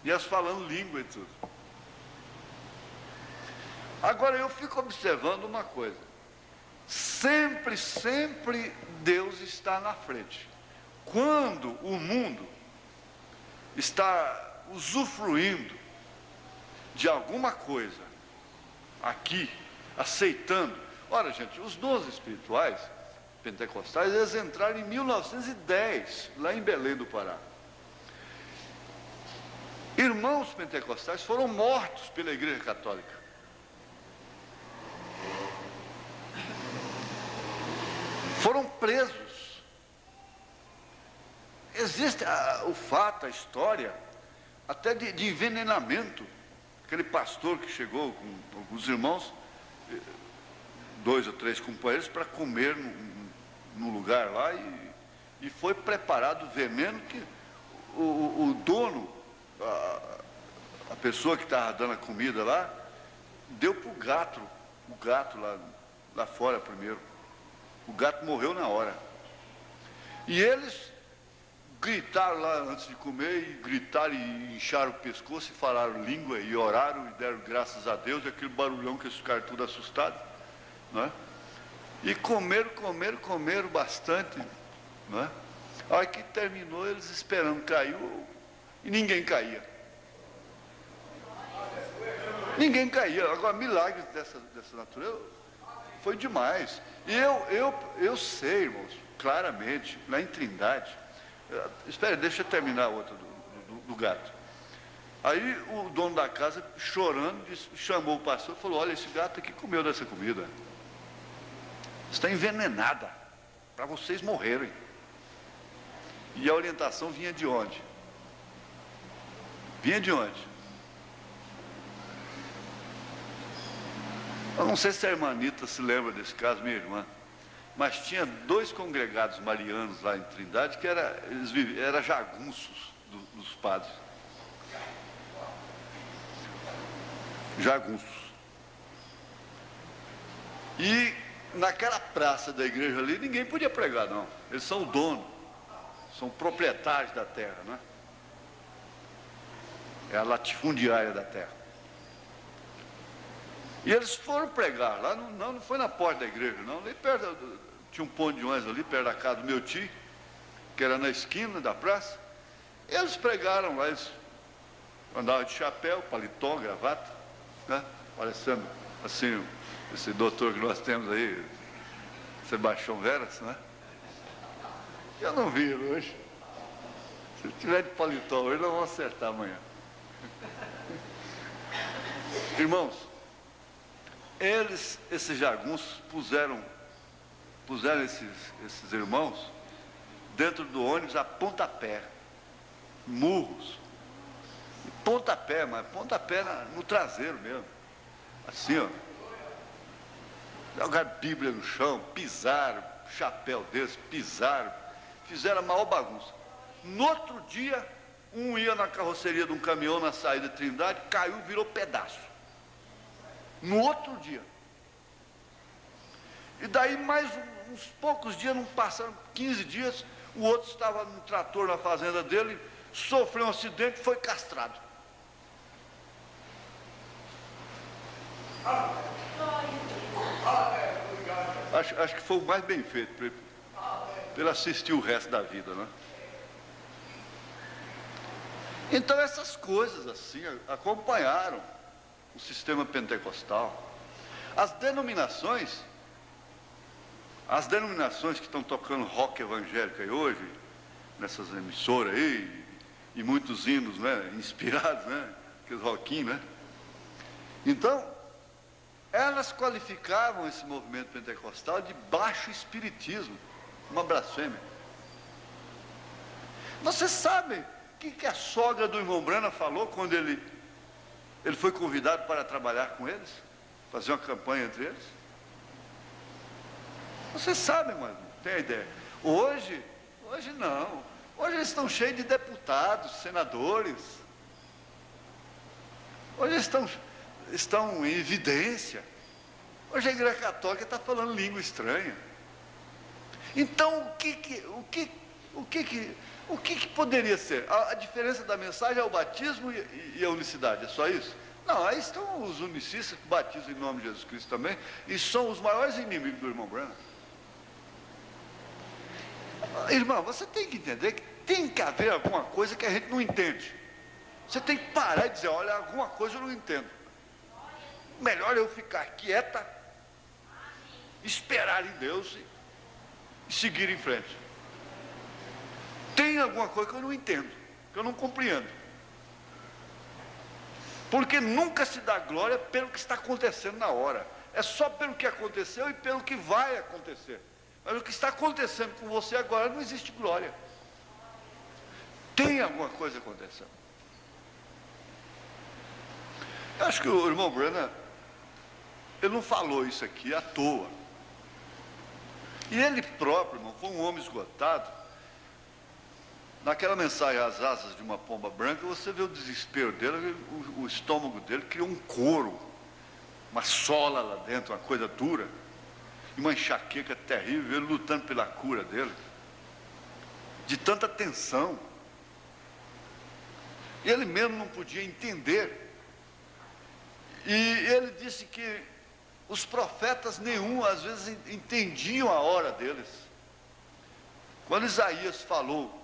e as falando língua e tudo. Agora eu fico observando uma coisa. Sempre Deus está na frente. Quando o mundo está usufruindo de alguma coisa aqui, aceitando. Ora, gente, os dons espirituais pentecostais, eles entraram em 1910, lá em Belém do Pará. Irmãos pentecostais foram mortos pela Igreja Católica. Foram presos. Existe o fato, a história, até de envenenamento. Aquele pastor que chegou com alguns irmãos, 2 ou 3 companheiros, para comer num lugar lá, e foi preparado veneno que o dono, a pessoa que estava dando a comida lá, deu para o gato lá fora primeiro. O gato morreu na hora. E eles gritaram lá antes de comer, e gritaram e incharam o pescoço, e falaram língua, e oraram, e deram graças a Deus, e aquele barulhão que eles ficaram tudo assustados, não é? E comeram bastante, não é? A hora que terminou, eles esperando cair, e ninguém caía. Ninguém caía. Agora, milagres dessa natureza foi demais. E eu sei, irmãos, claramente, lá em Trindade. Espera, deixa eu terminar a outra do gato. Aí o dono da casa, chorando, chamou o pastor e falou: olha, esse gato aqui comeu dessa comida. Está envenenada, para vocês morrerem. E a orientação vinha de onde? Vinha de onde? Eu não sei se a irmã Anitta se lembra desse caso, minha irmã, mas tinha 2 congregados marianos lá em Trindade que eram jagunços dos padres. Jagunços. E naquela praça da igreja ali, ninguém podia pregar, não. Eles são o dono, são proprietários da terra, né? É a latifundiária da terra. E eles foram pregar lá, não foi na porta da igreja, não. Ali perto, tinha um ponto de ônibus ali, perto da casa do meu tio, que era na esquina da praça. Eles pregaram lá, eles andavam de chapéu, paletó, gravata, né? Parecendo assim, esse doutor que nós temos aí, Sebastião Veras, né? Eu não vi ele hoje. Se tiver de paletó hoje, nós vamos acertar amanhã. Irmãos, esses jagunços, puseram esses irmãos dentro do ônibus a pontapé, murros, pontapé, mas pontapé no traseiro mesmo, assim, ó. Jogaram Bíblia no chão, pisaram, chapéu desse, pisaram, fizeram a maior bagunça. No outro dia, um ia na carroceria de um caminhão na saída de Trindade, caiu, virou pedaço. No outro dia. E daí mais uns poucos dias, não passaram 15 dias, o outro estava no trator na fazenda dele, sofreu um acidente e foi castrado. Acho que foi o mais bem feito para ele assistir o resto da vida, né? Então essas coisas assim acompanharam o sistema pentecostal. As denominações que estão tocando rock evangélico aí hoje, nessas emissoras aí, e muitos hinos, né, inspirados, né, aqueles rockinhos, né? Então, elas qualificavam esse movimento pentecostal de baixo espiritismo, uma blasfêmia. Vocês sabem que a sogra do irmão Brana falou quando ele foi convidado para trabalhar com eles? Fazer uma campanha entre eles? Vocês sabem, mas não tem ideia. Hoje não. Hoje eles estão cheios de deputados, senadores. Hoje eles estão em evidência. Hoje a Igreja Católica está falando língua estranha. Então, o que poderia ser? A diferença da mensagem é o batismo e a unicidade, é só isso? Não, aí estão os unicistas que batizam em nome de Jesus Cristo também, e são os maiores inimigos do irmão Branham. Irmão, você tem que entender que tem que haver alguma coisa que a gente não entende. Você tem que parar e dizer, olha, alguma coisa eu não entendo. Melhor eu ficar quieta, esperar em Deus e seguir em frente. Tem alguma coisa que eu não entendo, que eu não compreendo. Porque nunca se dá glória pelo que está acontecendo na hora. É só pelo que aconteceu e pelo que vai acontecer. Mas o que está acontecendo com você agora não existe glória. Tem alguma coisa acontecendo. Eu acho que o irmão Branham, ele não falou isso aqui à toa. E ele próprio, irmão, foi um homem esgotado. Naquela mensagem, As Asas de uma Pomba Branca, você vê o desespero dele, o estômago dele criou um couro, uma sola lá dentro, uma coisa dura, e uma enxaqueca terrível, ele lutando pela cura dele, de tanta tensão. Ele mesmo não podia entender. E ele disse que os profetas nenhum, às vezes, entendiam a hora deles. Quando Isaías falou,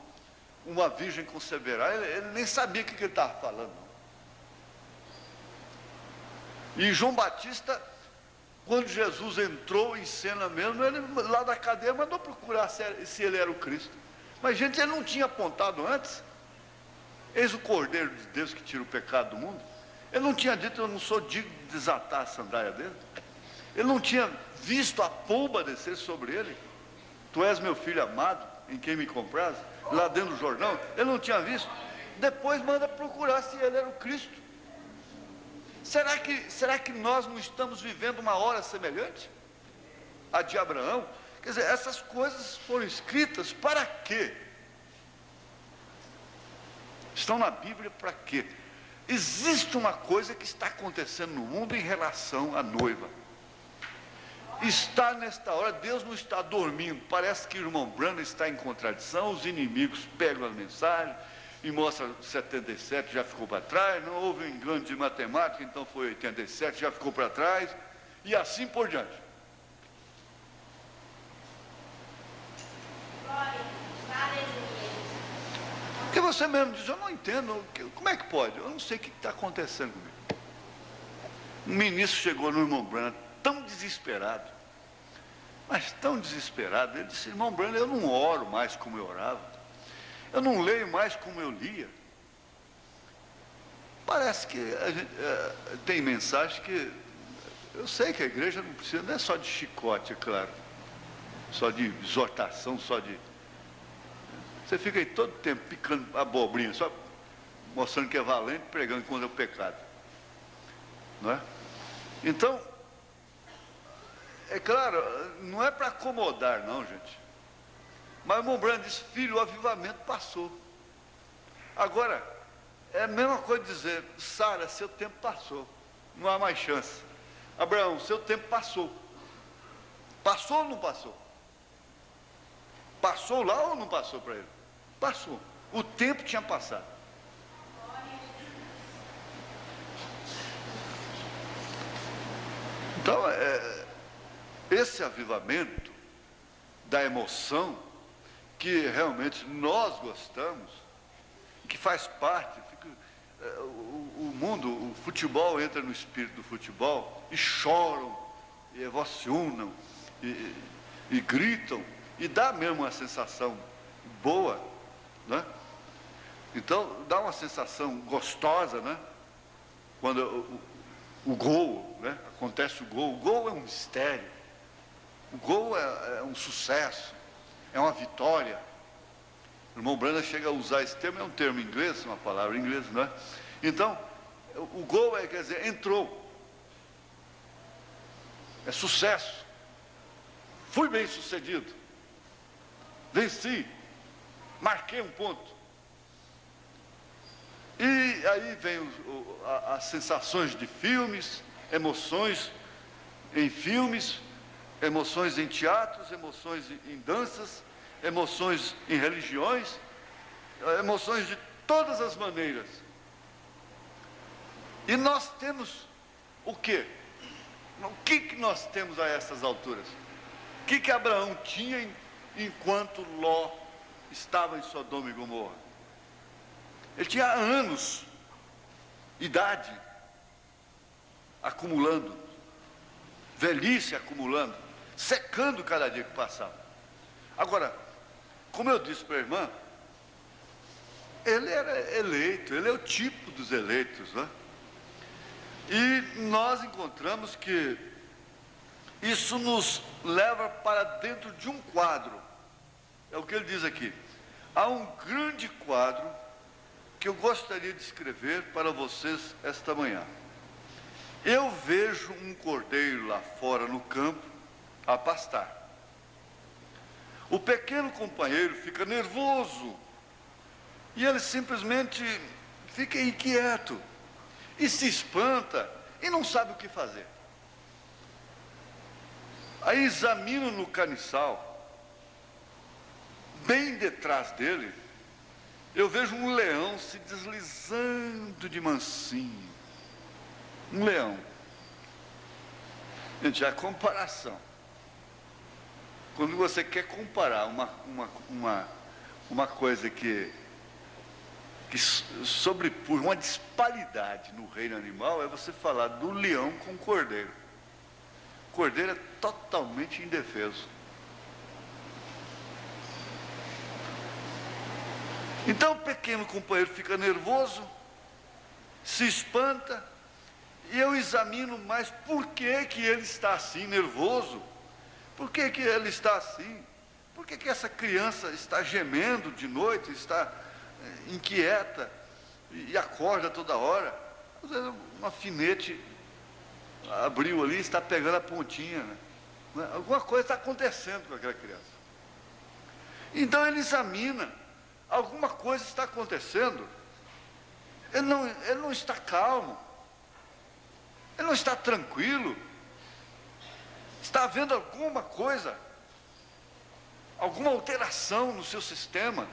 uma virgem conceberá, ele nem sabia o que ele estava falando. E João Batista, quando Jesus entrou em cena mesmo, ele lá da cadeia mandou procurar se ele era o Cristo. Mas, gente, ele não tinha apontado antes. Eis o Cordeiro de Deus que tira o pecado do mundo. Ele não tinha dito, eu não sou digno de desatar a sandália dele. Ele não tinha visto a pomba descer sobre ele. Tu és meu filho amado, em quem me compraz, lá dentro do Jordão. Ele não tinha visto. Depois manda procurar se ele era o Cristo. Será que nós não estamos vivendo uma hora semelhante à de Abraão? Quer dizer, essas coisas foram escritas para quê? Estão na Bíblia para quê? Existe uma coisa que está acontecendo no mundo em relação à noiva. Está nesta hora, Deus não está dormindo. Parece que o irmão Branham está em contradição. Os inimigos pegam as mensagens e mostram 77, já ficou para trás. Não houve um engano de matemática, então foi 87, já ficou para trás. E assim por diante. Porque você mesmo diz, eu não entendo, como é que pode? Eu não sei o que está acontecendo comigo. Um ministro chegou no irmão Branham, tão desesperado, mas tão desesperado, ele disse, irmão Branham, eu não oro mais como eu orava, eu não leio mais como eu lia. Parece que a gente, tem mensagem que, eu sei que a igreja não precisa, não é só de chicote, é claro, só de exortação, só de... Você fica aí todo tempo picando abobrinha, só mostrando que é valente, pregando contra o pecado. Não é? Então, é claro, não é para acomodar não, gente. Mas o irmão Branham disse, filho, o avivamento passou. Agora, é a mesma coisa dizer, Sara, seu tempo passou, não há mais chance. Abraão, seu tempo passou. Passou ou não passou? Passou lá ou não passou para ele? Passou. O tempo tinha passado. Então, esse avivamento da emoção, que realmente nós gostamos, que faz parte, o mundo, o futebol entra no espírito do futebol, e choram, e emocionam, e gritam, e dá mesmo uma sensação boa, né? Então, dá uma sensação gostosa, né? Quando o gol, né? Acontece o gol é um mistério, o gol é um sucesso, é uma vitória, O irmão Branham chega a usar esse termo, é um termo em inglês, uma palavra em inglês, não é? Então, o gol quer dizer, entrou. É sucesso. Fui bem sucedido. Venci. Marquei um ponto. E aí vem as sensações de filmes, emoções em filmes, emoções em teatros, emoções em danças, emoções em religiões, emoções de todas as maneiras. E nós temos o quê? O que nós temos a essas alturas? O que Abraão tinha enquanto Ló estava em Sodoma e Gomorra? Ele tinha anos, idade, acumulando, velhice acumulando, secando cada dia que passava. Agora, como eu disse para a irmã, ele era eleito, ele é o tipo dos eleitos, né? E nós encontramos que isso nos leva para dentro de um quadro. É o que ele diz aqui. Há um grande quadro que eu gostaria de escrever para vocês esta manhã. Eu vejo um cordeiro lá fora no campo a pastar. O pequeno companheiro fica nervoso e ele simplesmente fica inquieto e se espanta e não sabe o que fazer. Aí examino no caniçal, bem detrás dele, eu vejo um leão se deslizando de mansinho. Um leão. Gente, é a comparação. Quando você quer comparar uma coisa que sobrepõe uma disparidade no reino animal, é você falar do leão com o cordeiro. O cordeiro é totalmente indefeso. Então o pequeno companheiro fica nervoso, se espanta, e eu examino mais por que ele está assim, nervoso. Por que ele está assim? Por que essa criança está gemendo de noite, está inquieta e acorda toda hora? Às vezes um alfinete abriu ali, está pegando a pontinha, né? Alguma coisa está acontecendo com aquela criança. Então ele examina, alguma coisa está acontecendo. Ele não está calmo, ele não está tranquilo. Está havendo alguma coisa, alguma alteração no seu sistema.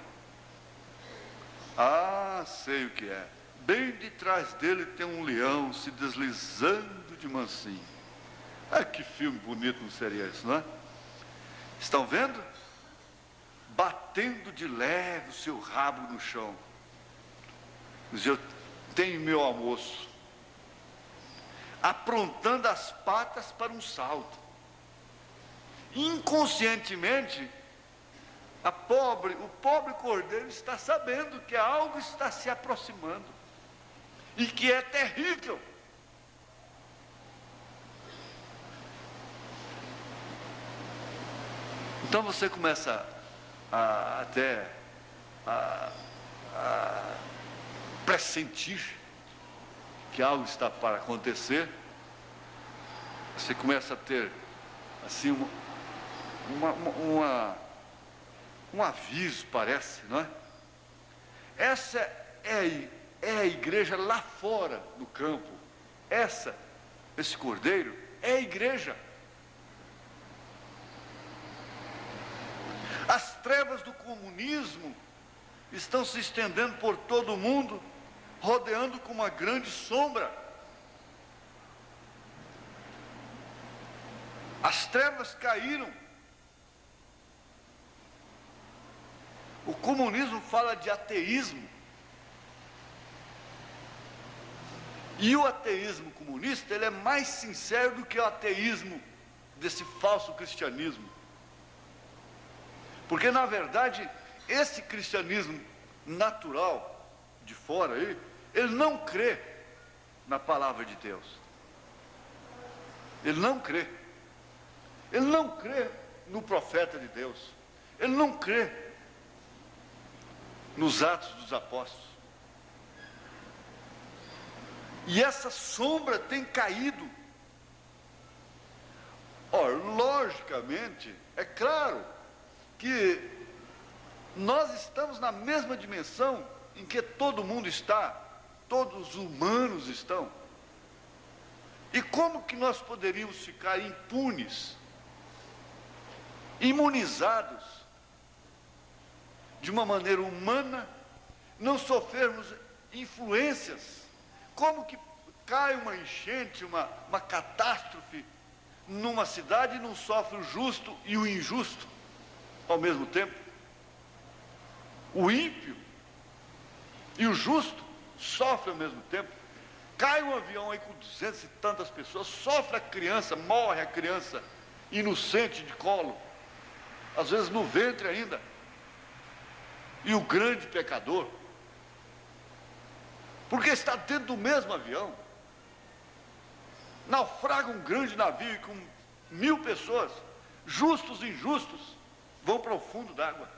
Ah, sei o que é. Bem de trás dele tem um leão se deslizando de mansinho. Ah, que filme bonito não seria isso, não é? Estão vendo? Batendo de leve o seu rabo no chão. Diz, eu tenho meu almoço. Aprontando as patas para um salto. Inconscientemente, o pobre cordeiro está sabendo que algo está se aproximando e que é terrível. Então você começa a pressentir que algo está para acontecer. Você começa a ter assim um aviso, parece, não é? Essa é a igreja lá fora no campo. Esse cordeiro é a igreja. As trevas do comunismo estão se estendendo por todo o mundo, rodeando com uma grande sombra. As trevas caíram. O comunismo fala de ateísmo. E o ateísmo comunista, ele é mais sincero do que o ateísmo desse falso cristianismo. Porque, na verdade, esse cristianismo natural, de fora aí, ele não crê na palavra de Deus. Ele não crê. Ele não crê no profeta de Deus. Ele não crê nos Atos dos Apóstolos. E essa sombra tem caído. Ora, logicamente, é claro que nós estamos na mesma dimensão em que todo mundo está, todos os humanos estão. E como que nós poderíamos ficar impunes, imunizados, de uma maneira humana, não sofrermos influências? Como que cai uma enchente, uma catástrofe numa cidade e não sofre o justo e o injusto ao mesmo tempo? O ímpio e o justo sofrem ao mesmo tempo. Cai um avião aí com 200 e tantas pessoas, sofre a criança, morre a criança inocente de colo, às vezes no ventre ainda. E o grande pecador, porque está dentro do mesmo avião, naufraga um grande navio e com 1000 pessoas, justos e injustos, vão para o fundo d'água.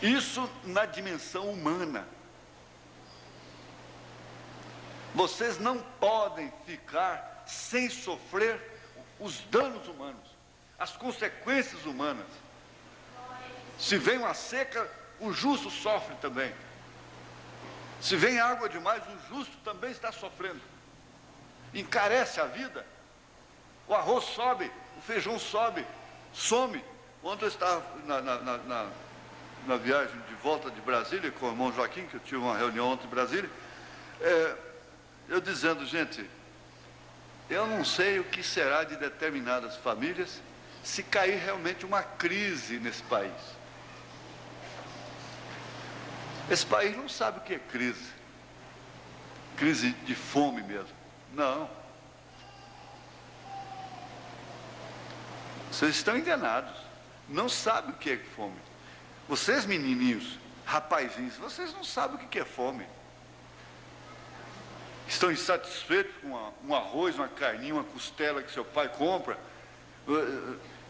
Isso na dimensão humana. Vocês não podem ficar sem sofrer os danos humanos, as consequências humanas. Se vem uma seca, o justo sofre também. Se vem água demais, o justo também está sofrendo. Encarece a vida. O arroz sobe, o feijão sobe, some. Ontem eu estava na viagem de volta de Brasília com o irmão Joaquim, que eu tive uma reunião ontem em Brasília, eu dizendo, gente, eu não sei o que será de determinadas famílias se cair realmente uma crise nesse país. Esse país não sabe o que é crise. Crise de fome mesmo. Não. Vocês estão enganados. Não sabem o que é fome. Vocês menininhos, rapazinhos, vocês não sabem o que é fome. Estão insatisfeitos com um arroz, uma carninha, uma costela que seu pai compra,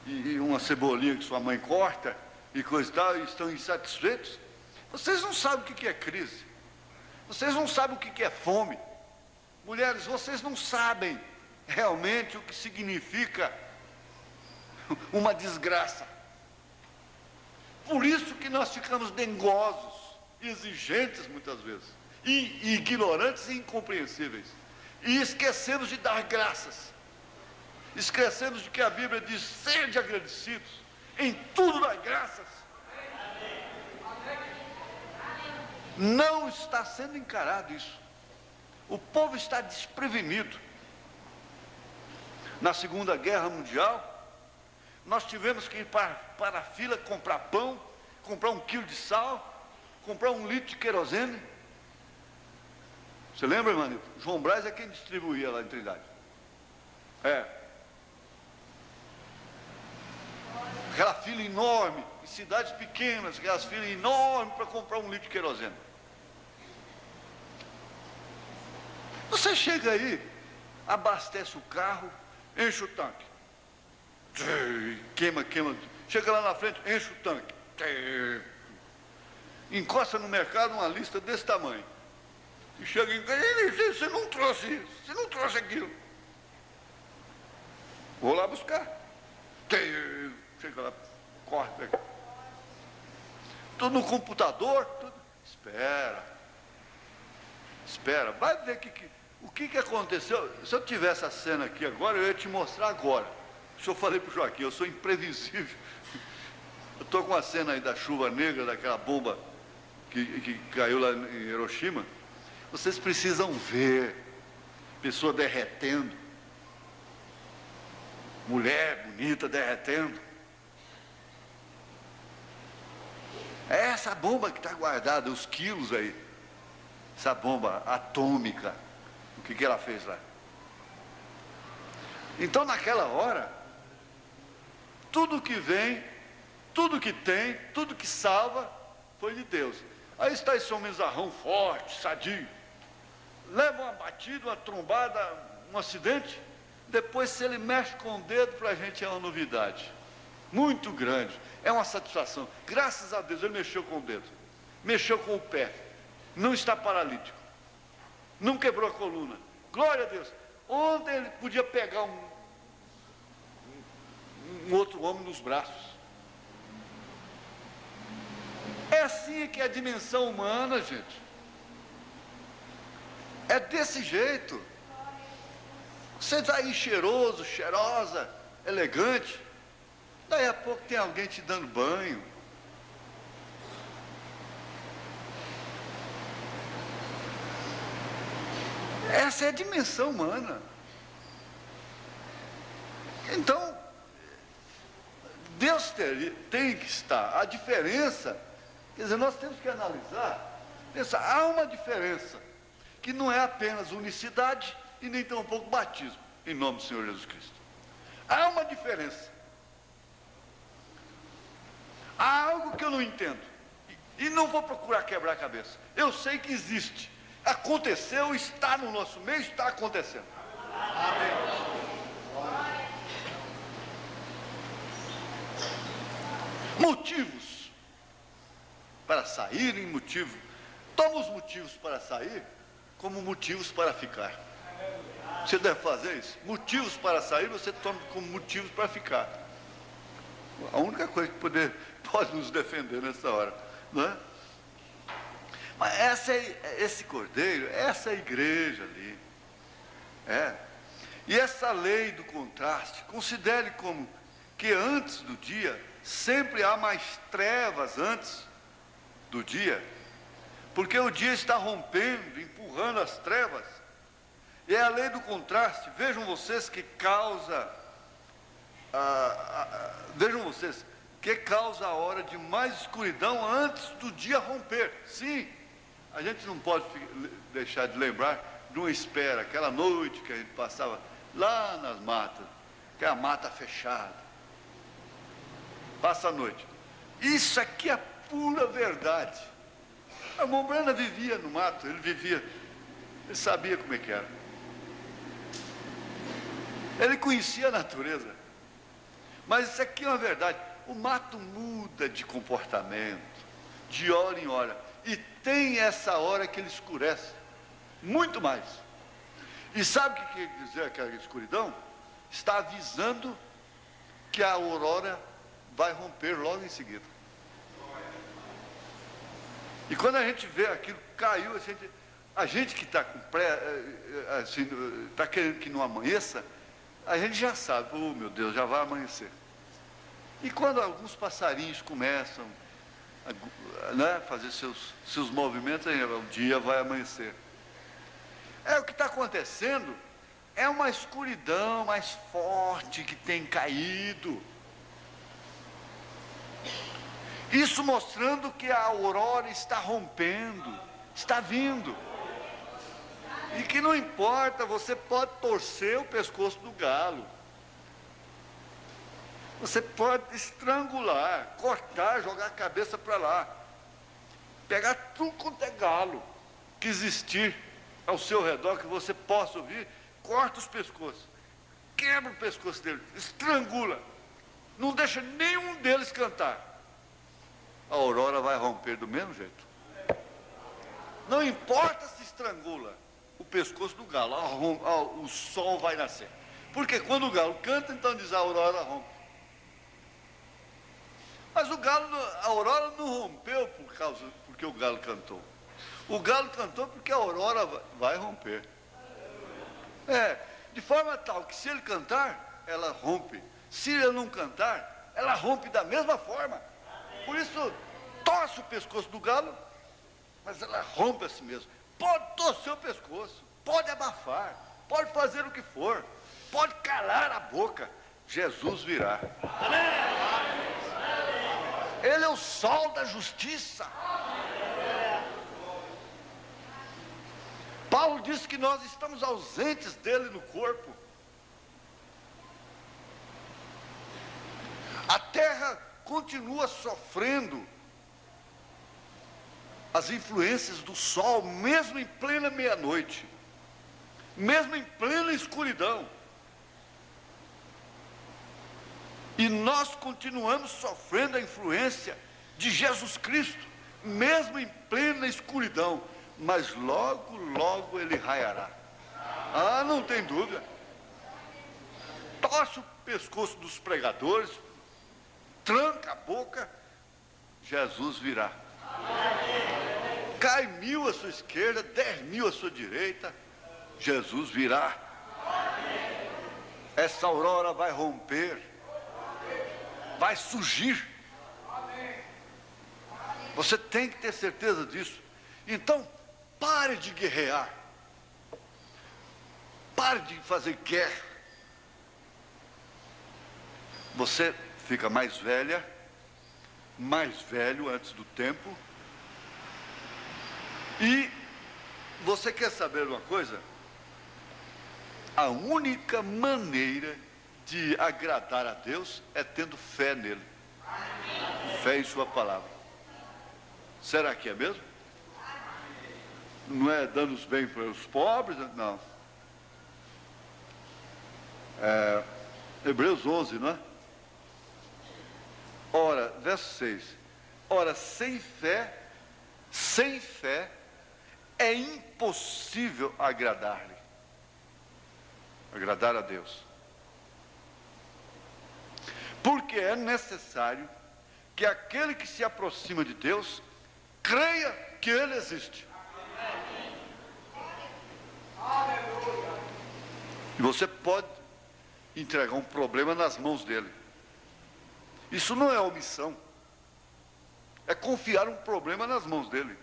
e uma cebolinha que sua mãe corta, e coisa e tal, e estão insatisfeitos. Vocês não sabem o que é crise. Vocês não sabem o que é fome. Mulheres, vocês não sabem realmente o que significa uma desgraça. Por isso que nós ficamos dengosos, exigentes muitas vezes, e ignorantes e incompreensíveis. E esquecemos de dar graças. Esquecemos de que a Bíblia diz: sede agradecidos, em tudo dar graças. Não está sendo encarado isso. O povo está desprevenido. Na Segunda Guerra Mundial, nós tivemos que ir para a fila comprar pão, comprar 1 quilo de sal, comprar 1 litro de querosene. Você lembra, irmão? João Braz é quem distribuía lá em Trindade. Aquela fila enorme, em cidades pequenas, aquelas filas enormes para comprar 1 litro de querosene. Você chega aí, abastece o carro, enche o tanque. Queima. Chega lá na frente, enche o tanque. Encosta no mercado uma lista desse tamanho. E chega em casa, você não trouxe isso, você não trouxe aquilo. Vou lá buscar. Chega lá, corre, pega. Tudo no computador, tudo. Espera, vai ver o que aconteceu. Se eu tivesse a cena aqui agora, eu ia te mostrar agora. Isso eu falei para o Joaquim, eu sou imprevisível. Eu estou com a cena aí da chuva negra, daquela bomba que caiu lá em Hiroshima. Vocês precisam ver pessoa derretendo, mulher bonita derretendo. É essa bomba que está guardada, os quilos aí, essa bomba atômica. O que ela fez lá? Então, naquela hora, tudo que vem, tudo que tem, tudo que salva, foi de Deus. Aí está esse homenzarrão forte, sadio, leva uma batida, uma trombada, um acidente, depois se ele mexe com o dedo, para a gente é uma novidade. muito grande. É uma satisfação. Graças a Deus, ele mexeu com o dedo, mexeu com o pé, não está paralítico, não quebrou a coluna. Glória a Deus. Ontem ele podia pegar um outro homem nos braços. É assim que é a dimensão humana, gente. É desse jeito. Você está aí cheiroso, cheirosa, elegante. Daí a pouco tem alguém te dando banho. Essa é a dimensão humana. Então, Deus tem que estar. A diferença, quer dizer, nós temos que analisar, pensar, há uma diferença, que não é apenas unicidade e nem tampouco batismo, em nome do Senhor Jesus Cristo. Há uma diferença. Há algo que eu não entendo, e não vou procurar quebrar a cabeça. Eu sei que existe. Aconteceu, está no nosso meio, está acontecendo. Amém. Motivos para sair, motivo. Toma os motivos para sair como motivos para ficar. Você deve fazer isso. Motivos para sair, você toma como motivos para ficar. A única coisa que pode nos defender nessa hora, não é? Mas esse cordeiro, essa igreja ali, e essa lei do contraste, considere como que antes do dia, sempre há mais trevas antes do dia, porque o dia está rompendo, empurrando as trevas, e é a lei do contraste. Vejam vocês que causa, a hora de mais escuridão antes do dia romper. Sim, a gente não pode deixar de lembrar de uma espera, aquela noite que a gente passava lá nas matas, que é a mata fechada, passa a noite. Isso aqui é pura verdade. A irmã Brana vivia no mato, ele sabia como é que era. Ele conhecia a natureza. Mas isso aqui é uma verdade. O mato muda de comportamento, de hora em hora, e tem essa hora que ele escurece, muito mais. E sabe o que quer dizer aquela escuridão? Está avisando que a aurora vai romper logo em seguida. E quando a gente vê aquilo, caiu, a gente que está com está querendo que não amanheça, a gente já sabe, oh meu Deus, já vai amanhecer. E quando alguns passarinhos começam a fazer seus movimentos, o dia vai amanhecer. O que está acontecendo é uma escuridão mais forte que tem caído. Isso mostrando que a aurora está rompendo, está vindo. E que não importa, você pode torcer o pescoço do galo. Você pode estrangular, cortar, jogar a cabeça para lá. Pegar tudo quanto é galo que existir ao seu redor, que você possa ouvir, corta os pescoços. Quebra o pescoço deles, estrangula. Não deixa nenhum deles cantar. A aurora vai romper do mesmo jeito. Não importa se estrangula o pescoço do galo, o sol vai nascer. Porque quando o galo canta, então diz a aurora rompe. Mas a aurora não rompeu porque o galo cantou. O galo cantou porque a aurora vai romper. De forma tal que se ele cantar, ela rompe. Se ele não cantar, ela rompe da mesma forma. Por isso, torce o pescoço do galo, mas ela rompe assim mesmo. Pode torcer o pescoço, pode abafar, pode fazer o que for, pode calar a boca. Jesus virá. Amém. Ele é o sol da justiça. Paulo disse que nós estamos ausentes dele no corpo. A terra continua sofrendo as influências do sol, mesmo em plena meia-noite, mesmo em plena escuridão. E nós continuamos sofrendo a influência de Jesus Cristo, mesmo em plena escuridão, mas logo, logo ele raiará. Ah, não tem dúvida. Torce o pescoço dos pregadores, tranca a boca, Jesus virá. Cai 1000 à sua esquerda, 10.000 à sua direita, Jesus virá. Essa aurora vai romper, vai surgir. Você tem que ter certeza disso. Então, pare de guerrear. Pare de fazer guerra. Você fica mais velha, mais velho antes do tempo. E você quer saber uma coisa? A única maneira de agradar a Deus é tendo fé nele. Fé em sua palavra. Será que é mesmo? Não é dando os bens para os pobres? Não. Hebreus 11, não é? Ora, verso 6. Ora, sem fé é impossível agradar-lhe. Agradar a Deus. Porque é necessário que aquele que se aproxima de Deus creia que Ele existe. E você pode entregar um problema nas mãos dele. Isso não é omissão. É confiar um problema nas mãos dele.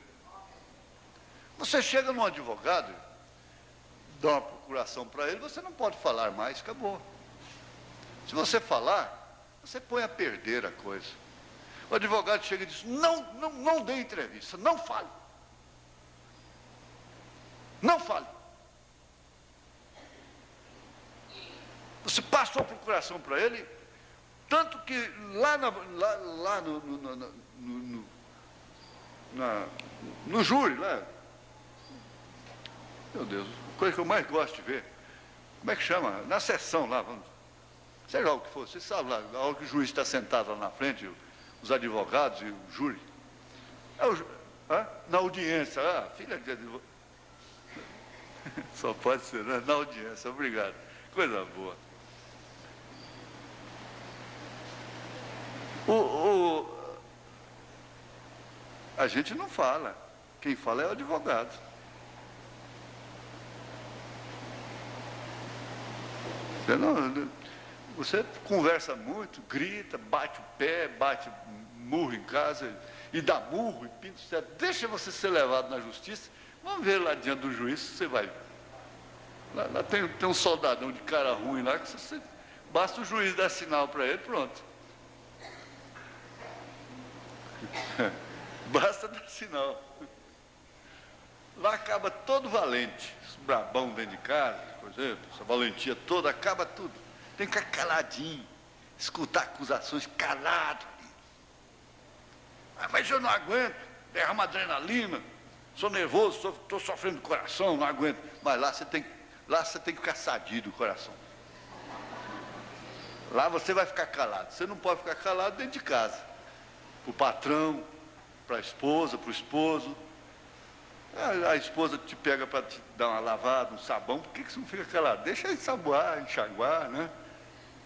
Você chega num advogado, dá uma procuração para ele, você não pode falar mais, acabou. Se você falar, você põe a perder a coisa. O advogado chega e diz, não dê entrevista, não fale. Não fale. Você passou a procuração para ele, tanto que lá no júri, lá, meu Deus, a coisa que eu mais gosto de ver, como é que chama? Na sessão lá, vamos, seja lá o que for, você sabe lá, a hora que o juiz está sentado lá na frente, os advogados e o júri, na audiência, filha de advogado, só pode ser, né? Na audiência, obrigado, coisa boa. A gente não fala, quem fala é o advogado. Você conversa muito, grita, bate o pé, bate murro em casa, e dá murro, e pinta o céu. Deixa você ser levado na justiça, vamos ver lá diante do juiz, você vai. Lá tem um soldadão de cara ruim lá, que basta o juiz dar sinal para ele, pronto. Basta dar sinal. Lá acaba todo valente, esse brabão dentro de casa, por exemplo, essa valentia toda, acaba tudo. Tem que ficar caladinho, escutar acusações calado. Mas eu não aguento, derrama adrenalina, sou nervoso, estou sofrendo do coração, não aguento. Mas lá você tem que ficar sadio do coração. Lá você vai ficar calado. Você não pode ficar calado dentro de casa. Para o patrão, para a esposa, para o esposo. A esposa te pega para te dar uma lavada, um sabão, por que você não fica calado? Deixa ele ensaboar, enxaguar, né?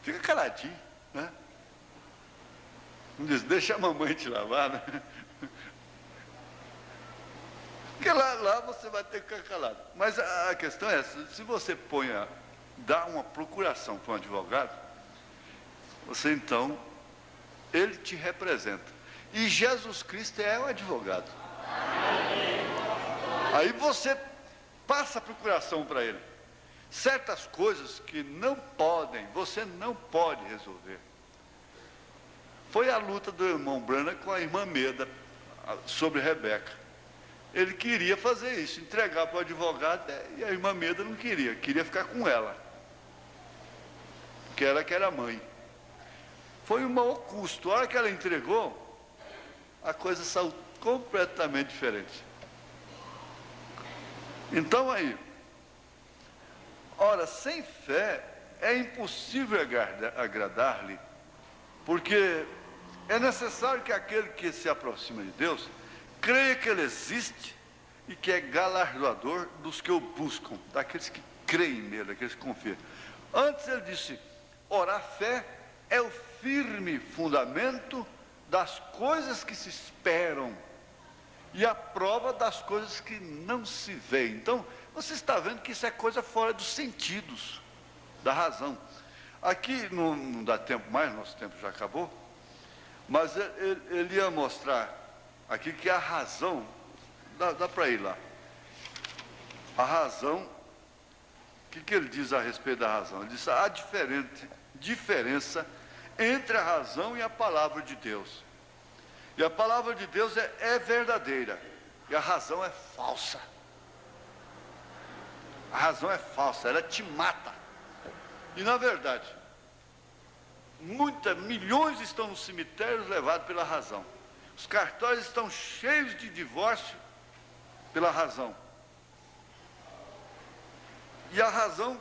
Fica caladinho, né? Não diz, deixa a mamãe te lavar, né? Porque lá você vai ter que ficar calado. Mas a questão é essa, se você dá uma procuração para um advogado, você então, ele te representa. E Jesus Cristo é o advogado. Aí você passa a procuração para ele. Certas coisas que você não pode resolver. Foi a luta do irmão Branham com a irmã Meda sobre Rebeca. Ele queria fazer isso, entregar para o advogado, e a irmã Meda não queria ficar com ela. Porque ela que era mãe. Foi um mau custo. A hora que ela entregou, a coisa saiu completamente diferente. Então aí, ora, sem fé é impossível agradar-lhe, Porque é necessário que aquele que se aproxima de Deus creia que Ele existe e que é galardoador dos que o buscam, daqueles que creem nele, daqueles que confiam. Antes ele disse, ora, a fé é o firme fundamento das coisas que se esperam e a prova das coisas que não se veem. Então, você está vendo que isso é coisa fora dos sentidos, da razão. Aqui não dá tempo mais, nosso tempo já acabou, mas ele ia mostrar aqui que a razão, dá para ir lá, a razão, o que ele diz a respeito da razão? Ele diz, há diferença entre a razão e a palavra de Deus. E a palavra de Deus é verdadeira, e a razão é falsa. A razão é falsa, ela te mata. E na verdade, milhões estão nos cemitérios levados pela razão. Os cartórios estão cheios de divórcio pela razão. E a razão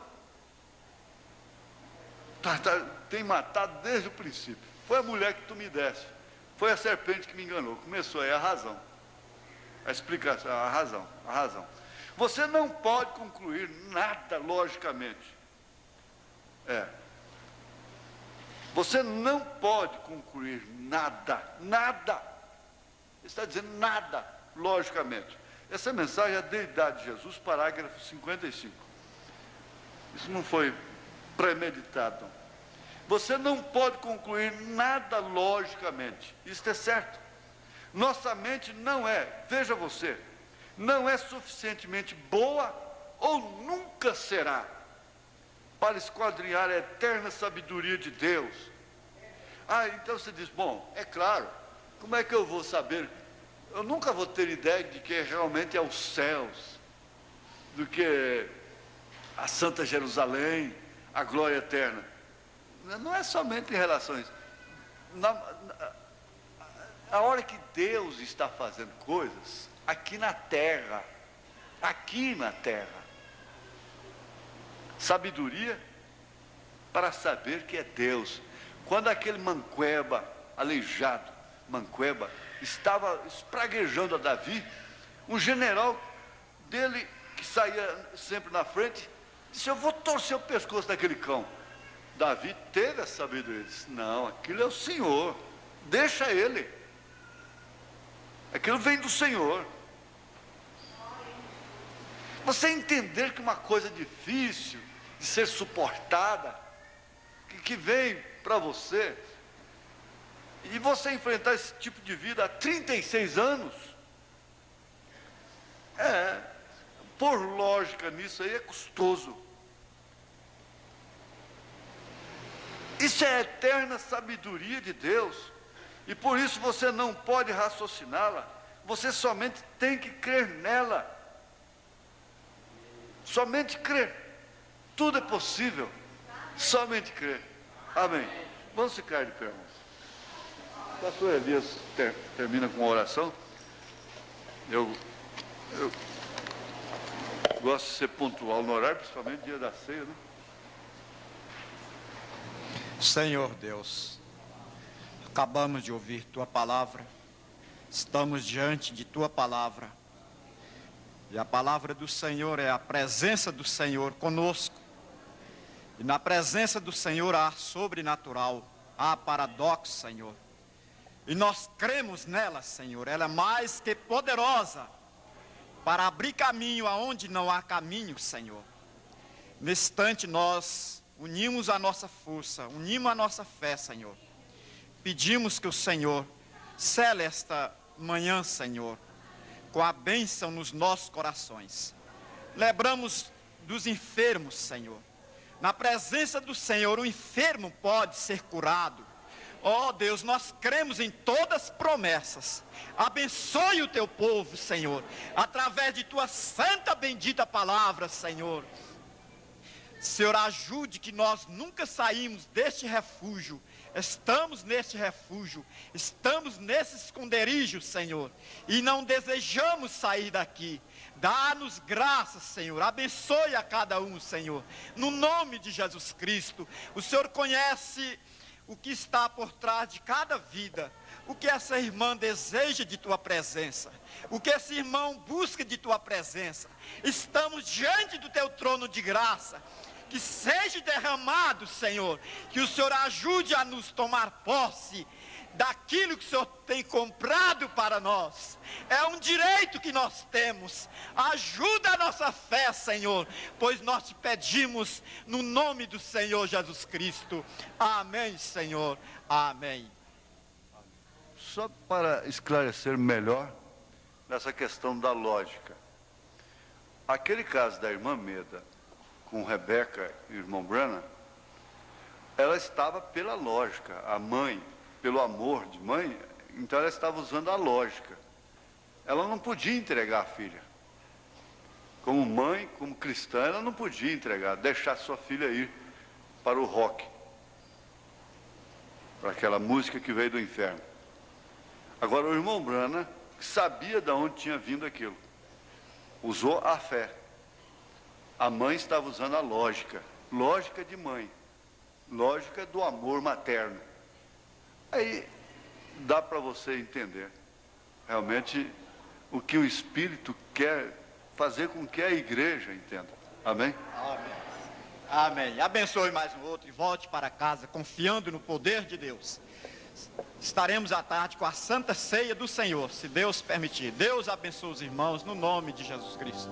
tem matado desde o princípio. Foi a mulher que tu me deste, foi a serpente que me enganou. Começou aí a razão, a explicação, a razão. Você não pode concluir nada logicamente. Você não pode concluir nada. Ele está dizendo nada logicamente. Essa mensagem é a deidade de Jesus, parágrafo 55. Isso não foi premeditado. Você não pode concluir nada logicamente. Isso é certo. Nossa mente não é, veja você, não é suficientemente boa ou nunca será para esquadrinhar a eterna sabedoria de Deus. Então você diz, bom, é claro, como é que eu vou saber? Eu nunca vou ter ideia de que realmente é os céus, do que a Santa Jerusalém, a glória eterna. Não é somente em relação a isso. A hora que Deus está fazendo coisas, aqui na terra, sabedoria para saber que é Deus. Quando aquele aleijado, estava espraguejando a Davi, um general dele, que saía sempre na frente, disse, eu vou torcer o pescoço daquele cão. Davi teve a sabedoria, disse, não, aquilo é o Senhor, deixa ele, aquilo vem do Senhor. Você entender que uma coisa difícil de ser suportada, que vem para você, e você enfrentar esse tipo de vida há 36 anos, por lógica nisso aí é custoso. Isso é a eterna sabedoria de Deus, e por isso você não pode raciociná-la, você somente tem que crer nela. Somente crer. Tudo é possível. Somente crer. Amém. Vamos ficar de pé, irmãos. O pastor Elias termina com uma oração. Eu gosto de ser pontual no horário, principalmente dia da ceia, né? Senhor Deus, acabamos de ouvir Tua palavra, estamos diante de Tua palavra, e a palavra do Senhor é a presença do Senhor conosco, e na presença do Senhor há sobrenatural, há paradoxo, Senhor, e nós cremos nela, Senhor, ela é mais que poderosa para abrir caminho aonde não há caminho, Senhor. Nesse instante nós unimos a nossa força, unimos a nossa fé, Senhor. Pedimos que o Senhor cele esta manhã, Senhor, com a bênção nos nossos corações. Lembramos dos enfermos, Senhor. Na presença do Senhor, o enfermo pode ser curado. Ó Deus, nós cremos em todas as promessas. Abençoe o teu povo, Senhor, através de tua santa bendita palavra, Senhor. Senhor, ajude que nós nunca saímos deste refúgio. Estamos neste refúgio, estamos nesse esconderijo, Senhor, e não desejamos sair daqui. Dá-nos graças, Senhor, abençoe a cada um, Senhor, no nome de Jesus Cristo. O Senhor conhece o que está por trás de cada vida, o que essa irmã deseja de tua presença, o que esse irmão busca de tua presença. Estamos diante do teu trono de graça. Que seja derramado, Senhor, que o Senhor ajude a nos tomar posse daquilo que o Senhor tem comprado para nós. É um direito que nós temos. Ajuda a nossa fé, Senhor, pois nós te pedimos no nome do Senhor Jesus Cristo. Amém, Senhor. Amém. Só para esclarecer melhor nessa questão da lógica. Aquele caso da irmã Meda com Rebeca e o irmão Branham, ela estava pela lógica, a mãe, pelo amor de mãe, então ela estava usando a lógica. Ela não podia entregar a filha. Como mãe, como cristã, ela não podia entregar, deixar sua filha ir para o rock, para aquela música que veio do inferno. Agora o irmão Branham sabia de onde tinha vindo aquilo, usou a fé. A mãe estava usando a lógica, lógica de mãe, lógica do amor materno. Aí dá para você entender realmente o que o Espírito quer fazer com que a igreja entenda. Amém? Amém. Amém. Abençoe mais um outro e volte para casa confiando no poder de Deus. Estaremos à tarde com a Santa Ceia do Senhor, se Deus permitir. Deus abençoe os irmãos no nome de Jesus Cristo.